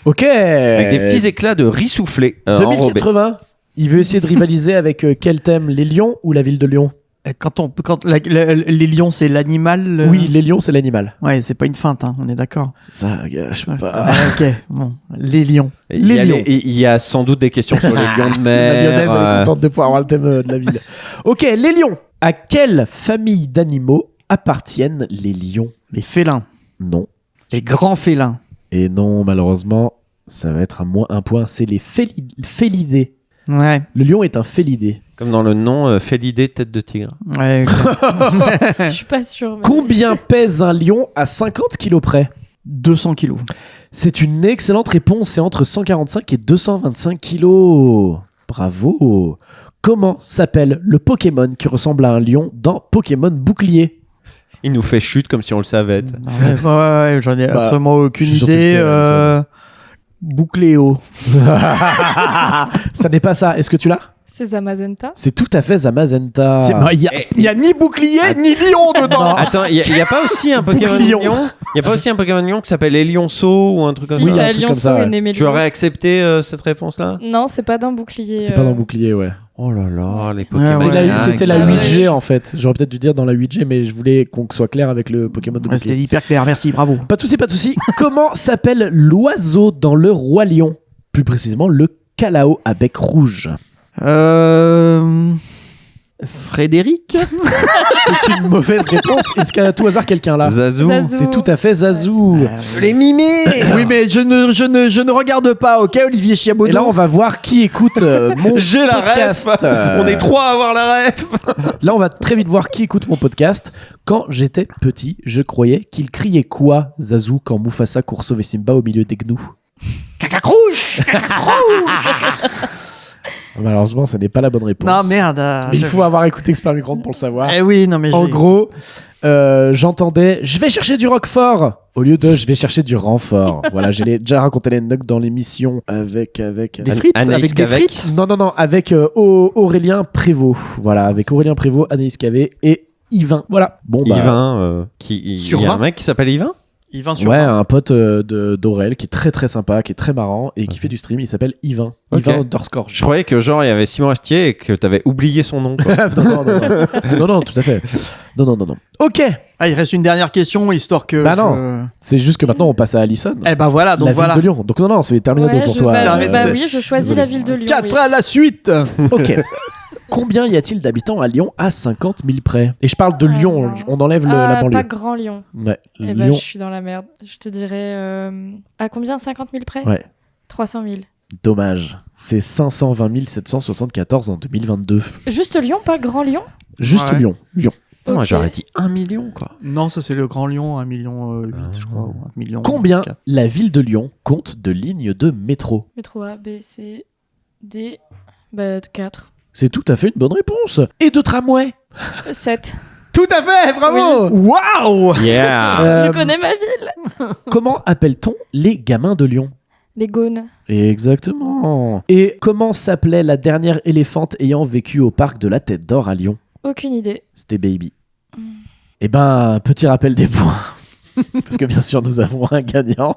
Ok. Avec des petits éclats de riz soufflé enrobés. 2080. Il veut essayer de rivaliser avec quel thème ? Les lions ou la ville de Lyon ? Les lions c'est l'animal. Oui, les lions, c'est l'animal. Ouais, c'est pas une feinte, hein, on est d'accord. Ça, gâche Ouais. pas. Ah, ok, bon, les lions. Il y a Les lions. il y a sans doute des questions sur les lions de La mer. lyonnaise, elle est contente de pouvoir avoir le thème de la ville. Ok, les lions. À quelle famille d'animaux appartiennent les lions ? Les félins, Non. les grands félins. Et non, malheureusement, ça va être un point. C'est les félidés. Ouais. Le lion est un félidé. Comme dans le nom, félidé, tête de tigre. Ouais. Je suis pas sûre. Mais... Combien pèse un lion à 50 kilos près ? 200 kilos. C'est une excellente réponse. C'est entre 145 et 225 kilos. Bravo. Comment s'appelle le Pokémon qui ressemble à un lion dans Pokémon Bouclier ? Il nous fait chute comme si on le savait. Ouais, j'en ai absolument aucune je suis sûr que idée. c'est Boucléo. Ça n'est pas ça. Est-ce que tu l'as ? C'est Zamazenta. C'est tout à fait Zamazenta. Il y a ni bouclier ni lion dedans. Attends, il y a pas aussi un Pokémon Bouclion. lion ? Il y a pas aussi un Pokémon lion qui s'appelle Elionceau ou un truc comme Si, Oui, ça un t'as truc comme ça, Lionceau ouais. et Némélios. Tu aurais accepté cette réponse-là ? Non, c'est pas dans Bouclier. C'est pas dans Bouclier, ouais. Oh là là, les Pokémon. Ouais, C'était la ouais. 8G en fait. J'aurais peut-être dû dire dans la 8G, mais je voulais qu'on soit clair avec le Pokémon de Ouais, Bouclier. C'était hyper clair, merci, bravo. Pas de souci, pas de souci. Comment s'appelle l'oiseau dans le Roi Lion ? Plus précisément, le calao à bec rouge. Frédéric. C'est une mauvaise réponse. Est-ce qu'à tout hasard quelqu'un là ? Zazou. Zazou. C'est tout à fait Zazou. Je l'ai mimé. Oui, mais je ne regarde pas, ok, Olivier Chiabodo. Et là, on va voir qui écoute mon J'ai la podcast. ref. On est trois à avoir la ref. Là, on va très vite voir qui écoute mon podcast. Quand j'étais petit, je croyais qu'il criait quoi, Zazou, quand Mufasa court sauver Simba au milieu des gnous ? Cacacrouche. Malheureusement, ça n'est pas la bonne réponse. Non, merde. Mais il faut avoir écouté Expert Micro-ondes pour le savoir. Eh oui, non, mais En gros, j'entendais « Je vais chercher du Roquefort !» au lieu de « Je vais chercher du renfort ». Voilà, j'ai déjà raconté les nugs dans l'émission avec des frites. Anaïs Avec des Cavec. frites. Non, avec Aurélien Prévost. Voilà, avec Aurélien Prévost, Anaïs Cavé et Yvain. Voilà. Bon, bah, Yvain, il y Sur a un 20. mec qui s'appelle Yvain ? Yvain sur ouais, 20. un pote d'Aurel qui est très très sympa, qui est très marrant et qui fait du stream. Il s'appelle Yvain. Ok. Yvain underscore. Je croyais que genre il y avait Simon Astier et que t'avais oublié son nom. Quoi. non, tout à fait. Non. Ok. Ah, il reste une dernière question, histoire que... Bah non. C'est juste que maintenant on passe à Allison. Eh ben voilà, donc la voilà. ville de Lyon. Donc non, c'est terminé Ouais, pour toi. oui, je choisis désolé. la ville de Lyon. 4 oui. à la suite. Ok. Combien y a-t-il d'habitants à Lyon à 50 000 près ? Et je parle de Lyon, non. on enlève la banlieue. Pas Grand Lyon. Ouais, Eh ben, Lyon. je suis dans la merde. Je te dirais... à combien 50 000 près Ouais. 300 000. Dommage. C'est 520 774 en 2022. Juste Lyon, pas Grand Lyon Juste Ouais. Lyon. Moi Ok. j'aurais dit 1 million quoi. Non, ça c'est le Grand Lyon, 1,8 million, je crois. Ou 1 million. Combien 4. la ville de Lyon compte de lignes de métro ? Métro A, B, C, D... Bah, 4. C'est tout à fait une bonne réponse. Et de tramway ? 7. Tout à fait, bravo. Waouh. Yeah. Je connais ma ville. Comment appelle-t-on les gamins de Lyon ? Les Gaunes. Exactement. Et comment s'appelait la dernière éléphante ayant vécu au parc de la Tête d'Or à Lyon ? Aucune idée. C'était Baby. Eh ben, petit rappel des points. Parce que bien sûr, nous avons un gagnant.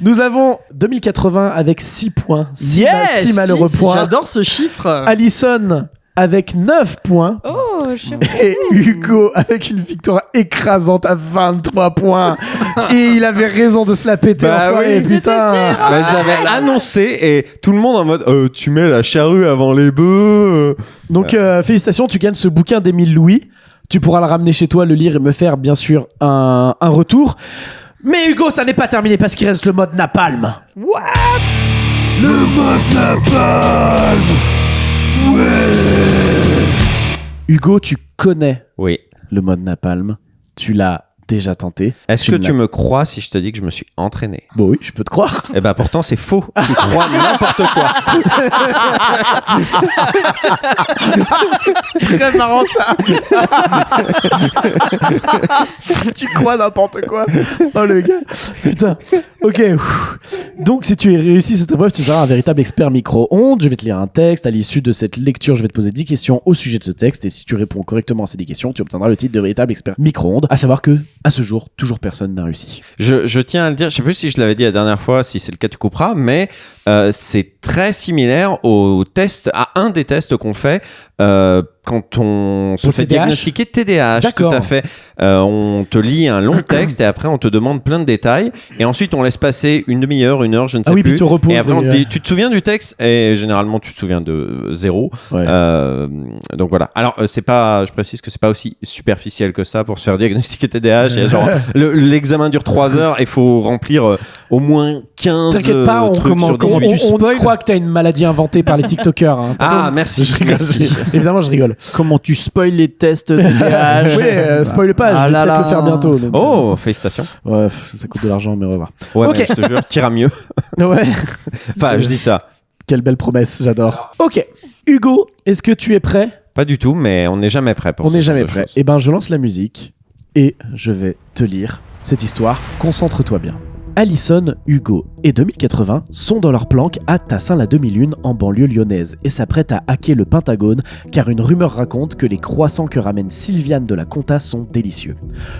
Nous avons 2080 avec 6 points. 6 malheureux points. J'adore ce chiffre. Alison avec 9 points. Oh, je suis... Et Hugo avec une victoire écrasante à 23 points. Et il avait raison de se la péter, Bah enfoiré, oui. putain. Bah, j'avais annoncé et tout le monde en mode tu mets la charrue avant les bœufs. Donc félicitations, tu gagnes ce bouquin d'Émile Louis. Tu pourras le ramener chez toi, le lire et me faire bien sûr un retour. Mais Hugo, ça n'est pas terminé parce qu'il reste le mode napalm. What? Le mode napalm. Hugo, tu connais Oui. le mode napalm. Tu l'as déjà tenté. Est-ce que tu me crois si je te dis que je me suis entraîné ? Bon oui, je peux te croire. Eh ben pourtant c'est faux. Tu crois n'importe quoi. Très marrant ça. Tu crois n'importe quoi. Oh le gars. Putain. Ok. Donc si tu as réussi cette épreuve, tu seras un véritable expert micro-ondes. Je vais te lire un texte. À l'issue de cette lecture, je vais te poser 10 questions au sujet de ce texte. Et si tu réponds correctement à ces 10 questions, tu obtiendras le titre de véritable expert micro-ondes. À savoir que, à ce jour, toujours personne n'a réussi. Je tiens à le dire, je sais plus si je l'avais dit la dernière fois, si c'est le cas tu couperas, mais c'est très similaire au test, à un des tests qu'on fait quand on se Pour fait TDAH? diagnostiquer TDAH, D'accord. tout à fait. On te lit un long texte et après on te demande plein de détails et ensuite on laisse passer une demi-heure, une heure, je ne sais Ah oui, plus. puis tu reposes. Et après on te dit, tu te souviens du texte? Et généralement tu te souviens de 0. Ouais. Donc voilà. Alors c'est pas, je précise que c'est pas aussi superficiel que ça pour se faire diagnostiquer TDAH. Il y a genre l'examen dure 3 heures et il faut remplir au moins 15 T'inquiète pas, trucs sur 18. on croit que t'as une maladie inventée par les TikTokers. Hein. Ah merci. Je rigole. Merci. Évidemment, je rigole. Comment tu spoil les tests TDAH? Oui, spoil pas, je vais peut-être le faire bientôt. donc. Oh, félicitations. Ouais, ça coûte de l'argent, mais on va voir. Ouais, Ok. mais je te jure, t'iras mieux. Ouais. Enfin, je dis ça. Quelle belle promesse, j'adore. Ok, Hugo, est-ce que tu es prêt? Pas du tout, mais on n'est jamais prêt pour On ce n'est genre jamais de prêt. choses. Eh ben, je lance la musique et je vais te lire cette histoire. Concentre-toi bien. Allison, Hugo et 2080 sont dans leur planque à Tassin-la-Demi-Lune en banlieue lyonnaise et s'apprêtent à hacker le Pentagone car une rumeur raconte que les croissants que ramène Sylviane de la Conta sont délicieux.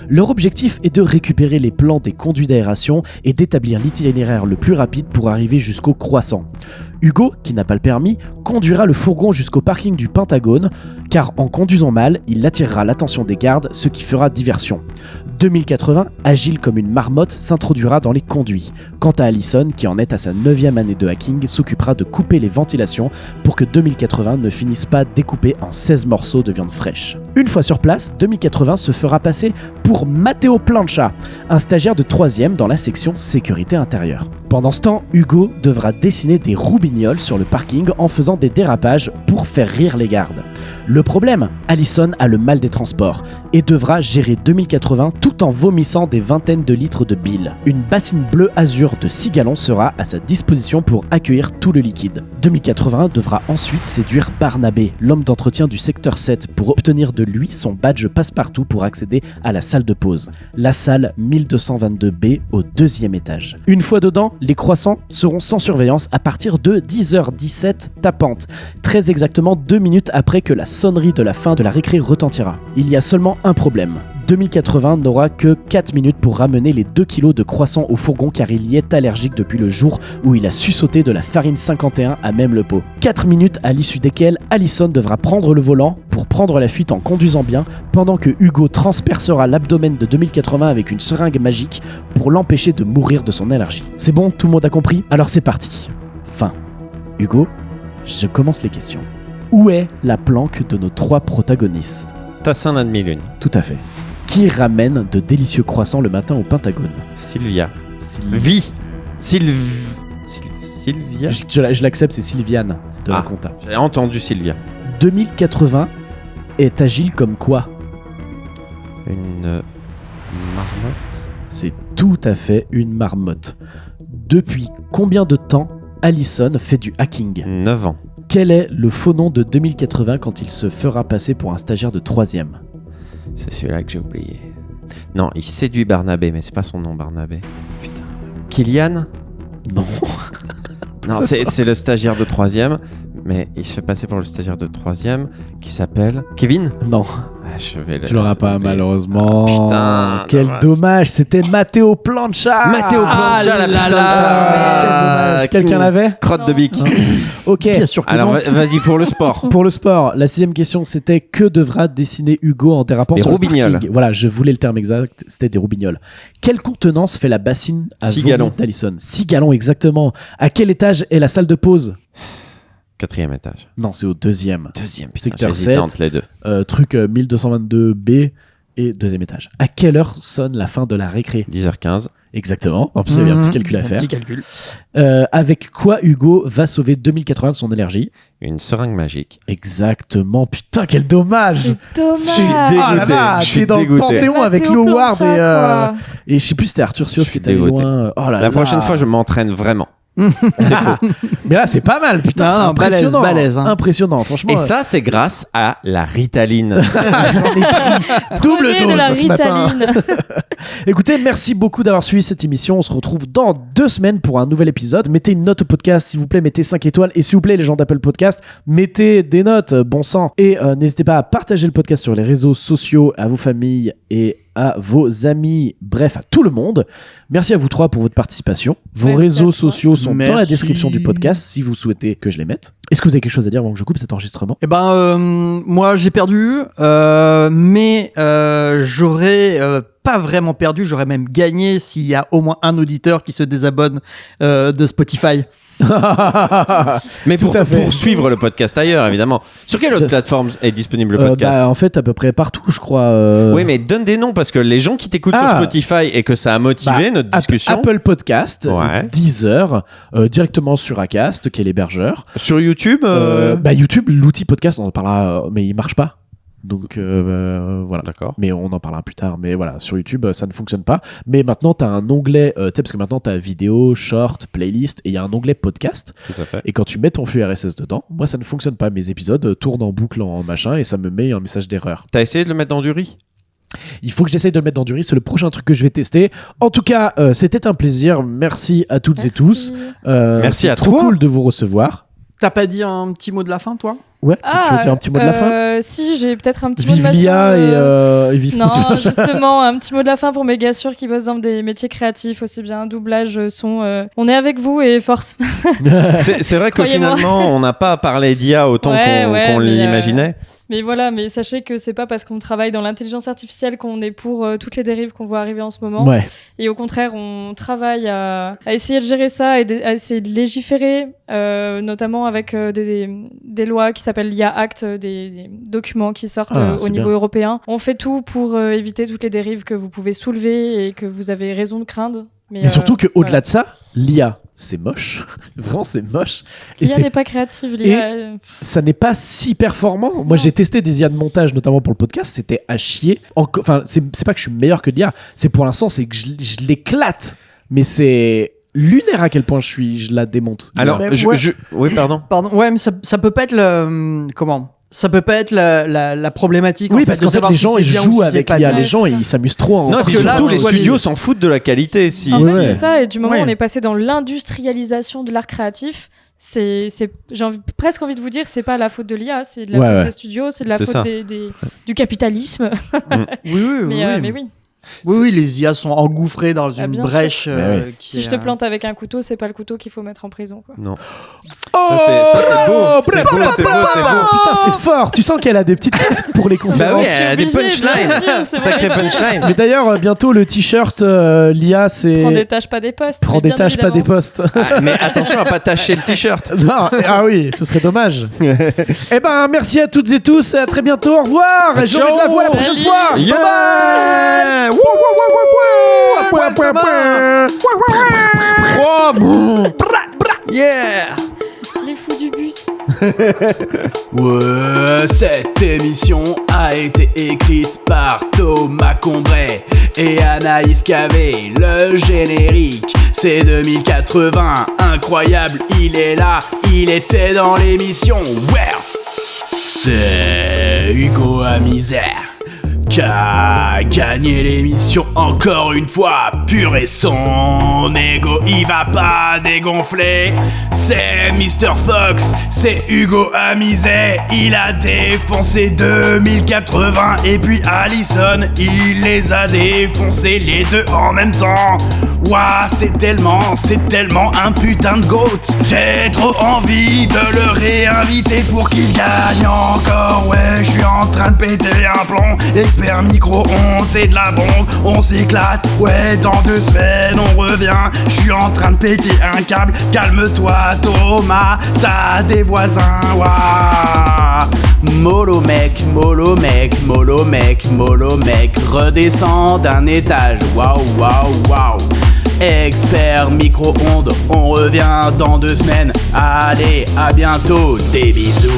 Leur objectif est de récupérer les plans des conduits d'aération et d'établir l'itinéraire le plus rapide pour arriver jusqu'au croissant. Hugo, qui n'a pas le permis, conduira le fourgon jusqu'au parking du Pentagone car en conduisant mal, il attirera l'attention des gardes, ce qui fera diversion. 2080, agile comme une marmotte, s'introduira dans les conduits. Quant à Allison, qui en est à sa 9e année de hacking, s'occupera de couper les ventilations pour que 2080 ne finisse pas découpé en 16 morceaux de viande fraîche. Une fois sur place, 2080 se fera passer pour Matteo Plancha, un stagiaire de 3e dans la section sécurité intérieure. Pendant ce temps, Hugo devra dessiner des roubignoles sur le parking en faisant des dérapages pour faire rire les gardes. Le problème, Allison a le mal des transports et devra gérer 2080 tout en vomissant des vingtaines de litres de bile. Une bassine bleu azur de 6 gallons sera à sa disposition pour accueillir tout le liquide. 2080 devra ensuite séduire Barnabé, l'homme d'entretien du secteur 7, pour obtenir de lui son badge passe-partout pour accéder à la salle de pause, la salle 1222B au 2e étage. Une fois dedans, les croissants seront sans surveillance à partir de 10h17 tapantes, très exactement 2 minutes après que la sonnerie de la fin de la récré retentira. Il y a seulement un problème. 2080 n'aura que 4 minutes pour ramener les 2 kilos de croissants au fourgon car il y est allergique depuis le jour où il a suçoté de la farine 51 à même le pot. 4 minutes à l'issue desquelles Allison devra prendre le volant pour prendre la fuite en conduisant bien pendant que Hugo transpercera l'abdomen de 2080 avec une seringue magique pour l'empêcher de mourir de son allergie. C'est bon, tout le monde a compris? Alors c'est parti. Fin. Hugo, je commence les questions. Où est la planque de nos 3 protagonistes? Tassin-la-Demi-Lune. Tout à fait. Qui ramène de délicieux croissants le matin au Pentagone? Sylvia. Sylvia. Sylvia. Je l'accepte, c'est Sylviane de la Conta. J'ai entendu Sylvia. 2080 est agile comme quoi? Une marmotte. C'est tout à fait une marmotte. Depuis combien de temps Allison fait du hacking? 9 ans. Quel est le faux nom de 2080 quand il se fera passer pour un stagiaire de 3e? C'est celui-là que j'ai oublié. Non, il séduit Barnabé, mais c'est pas son nom, Barnabé. Putain. Kylian? Non. Non, c'est le stagiaire de 3e, mais il se fait passer pour le stagiaire de 3e qui s'appelle Kevin? Non. Tu l'auras pas, malheureusement. Putain. Quel dommage, c'était Matteo Plancha. Matteo Plancha, la putain de... Quel dommage. Quelqu'un l'avait? Crotte de bique. Ok. Bien sûr que Alors, non. vas-y pour le sport. Pour le sport, la 6e question, c'était que devra dessiner Hugo en dérapant Des sur le roubignoles. parking? Voilà, je voulais le terme exact, c'était des roubignoles. Quelle contenance fait la bassine à 6 vomi gallons. d'Allison? 6 gallons, exactement. À quel étage est la salle de pause? 4e étage. Non, c'est au 2e. 2e, putain, Secteur j'hésitais 7. entre les deux. Truc 1222B et 2e étage. À quelle heure sonne la fin de la récré? 10h15. Exactement. En plus, il y avait un petit calcul à faire. Petit calcul. Avec quoi Hugo va sauver 2080 de son allergie? Une seringue magique. Exactement. Putain, quel dommage! C'est dommage. Je suis dégoûté. Ah là là, Je suis t'es dans le dégoûté. panthéon avec Matteo Lou Ward Plancha, quoi. et je sais plus si c'était Arthur Sios Je qui suis était allé dégoûté. loin. Oh là La prochaine là. fois, je m'entraîne vraiment. C'est faux. Mais là, c'est pas mal, putain, Non, c'est non, impressionnant. balèze, hein. Impressionnant, franchement. Et ça, c'est grâce à la Ritaline. double Prenez de dose la ce matin. Ritaline. Écoutez, merci beaucoup d'avoir suivi cette émission. On se retrouve dans 2 semaines pour un nouvel épisode. Mettez une note au podcast, s'il vous plaît. Mettez 5 étoiles. Et s'il vous plaît, les gens d'Apple Podcast, mettez des notes, bon sang. Et n'hésitez pas à partager le podcast sur les réseaux sociaux, à vos familles et à vos amis, bref, à tout le monde. Merci à vous trois pour votre participation. Vos Merci réseaux sociaux sont dans la Merci. description du podcast si vous souhaitez que je les mette. Est-ce que vous avez quelque chose à dire avant que je coupe cet enregistrement ? Eh ben, moi j'ai perdu, mais j'aurais pas vraiment perdu, j'aurais même gagné s'il y a au moins un auditeur qui se désabonne de Spotify. Mais Tout à fait. pour suivre le podcast ailleurs, évidemment. Sur quelle autre plateforme est disponible le podcast En fait, à peu près partout, je crois. Oui, mais donne des noms parce que les gens qui t'écoutent sur Spotify et que ça a motivé notre discussion. Apple Podcast, Ouais. Deezer, directement sur Acast, qui est l'hébergeur. Sur YouTube YouTube, l'outil podcast, on en parlera, mais il marche pas. Donc voilà. D'accord. Mais on en parlera plus tard. Mais voilà, sur YouTube, ça ne fonctionne pas. Mais maintenant, tu as un onglet, tu sais, parce que maintenant, tu as vidéo, short, playlist, et il y a un onglet podcast. Tout à fait. Et quand tu mets ton flux RSS dedans, moi, ça ne fonctionne pas. Mes épisodes tournent en boucle, en machin, et ça me met un message d'erreur. T'as essayé de le mettre dans du riz Il faut que j'essaye de le mettre dans du riz. C'est le prochain truc que je vais tester. En tout cas, c'était un plaisir. Merci à toutes et tous. Merci à trop toi. cool de vous recevoir. T'as pas dit un petit mot de la fin, toi ? Ouais, tu veux dire un petit mot de la fin ? Si, j'ai peut-être un petit mot de Vive la fin. Lia et vive Non, justement, un petit mot de la fin pour mes gars sûrs qui bossent dans des métiers créatifs, aussi bien doublage, son. On est avec vous et force. C'est vrai que Croyez-moi. finalement, on n'a pas parlé d'IA autant qu'on mais, l'imaginait. Mais voilà, mais sachez que c'est pas parce qu'on travaille dans l'intelligence artificielle qu'on est pour toutes les dérives qu'on voit arriver en ce moment. Ouais. Et au contraire, on travaille à essayer de gérer ça et à essayer de légiférer, notamment avec des lois qui s'appellent l'IA Act, des documents qui sortent au niveau européen. On fait tout pour éviter toutes les dérives que vous pouvez soulever et que vous avez raison de craindre. Mais surtout qu'au-delà de ça, l'IA, c'est moche. Vraiment, c'est moche. Et l'IA n'est pas créative. ça n'est pas si performant. Moi, j'ai testé des IA de montage, notamment pour le podcast. C'était à chier. Enfin, c'est pas que je suis meilleur que l'IA. C'est pour l'instant, c'est que je l'éclate. Mais c'est lunaire à quel point je la démonte. Alors, oui, pardon. Ouais, mais ça peut pas être le... Comment ? Ça peut pas être la problématique. Oui, en fait, parce qu'en fait, les gens, ils jouent avec l'IA. Les gens, ils s'amusent trop. Non, et puis surtout, les studios s'en foutent de la qualité. En fait, c'est ça. Et du moment où on est passé dans l'industrialisation de l'art créatif, j'ai presque envie de vous dire, c'est pas la faute de l'IA, c'est de la faute des studios, c'est de la faute du capitalisme. Mais oui. Oui, les IA sont engouffrés dans une brèche. Si je te plante avec un couteau, c'est pas le couteau qu'il faut mettre en prison, quoi. Non. Ça, c'est beau. C'est beau. Putain, c'est fort. Tu sens qu'elle a des petites phrases pour les conférences. Bah oui, elle a des punchlines. Sacré punchline. Mais d'ailleurs, bientôt, le t-shirt, l'IA, c'est... Prends des tâches, pas des postes. Prends des tâches, pas des postes. Mais attention à pas tacher le t-shirt. Non, oui, ce serait dommage. Eh ben, merci à toutes et tous. À très bientôt. Au revoir. J'aurai de la voix la prochaine fois. Yeah. Bye bye. Yeah. Les fous du bus. Ouais, cette émission a été écrite par Thomas Combray et Anaïs Cavé. Le générique, c'est 2080. Incroyable, il est là, il était dans l'émission. Ouais. C'est Hugo à misère qui a gagné l'émission encore une fois. Pur et son ego, il va pas dégonfler. C'est Mr. Fox, c'est Hugo Amizet. Il a défoncé 2080 et puis Allison, il les a défoncés les deux en même temps. Ouah, c'est tellement un putain de goat. J'ai trop envie de le réinviter pour qu'il gagne encore. Ouais, je suis en train de péter un plomb. Expert micro-ondes, c'est de la bombe. On s'éclate, ouais, dans 2 semaines on revient. Je suis en train de péter un câble. Calme-toi Thomas, t'as des voisins. Ouah. Mollo mec, redescends d'un étage. Waouh. Expert micro-ondes, on revient dans 2 semaines. Allez, à bientôt, des bisous.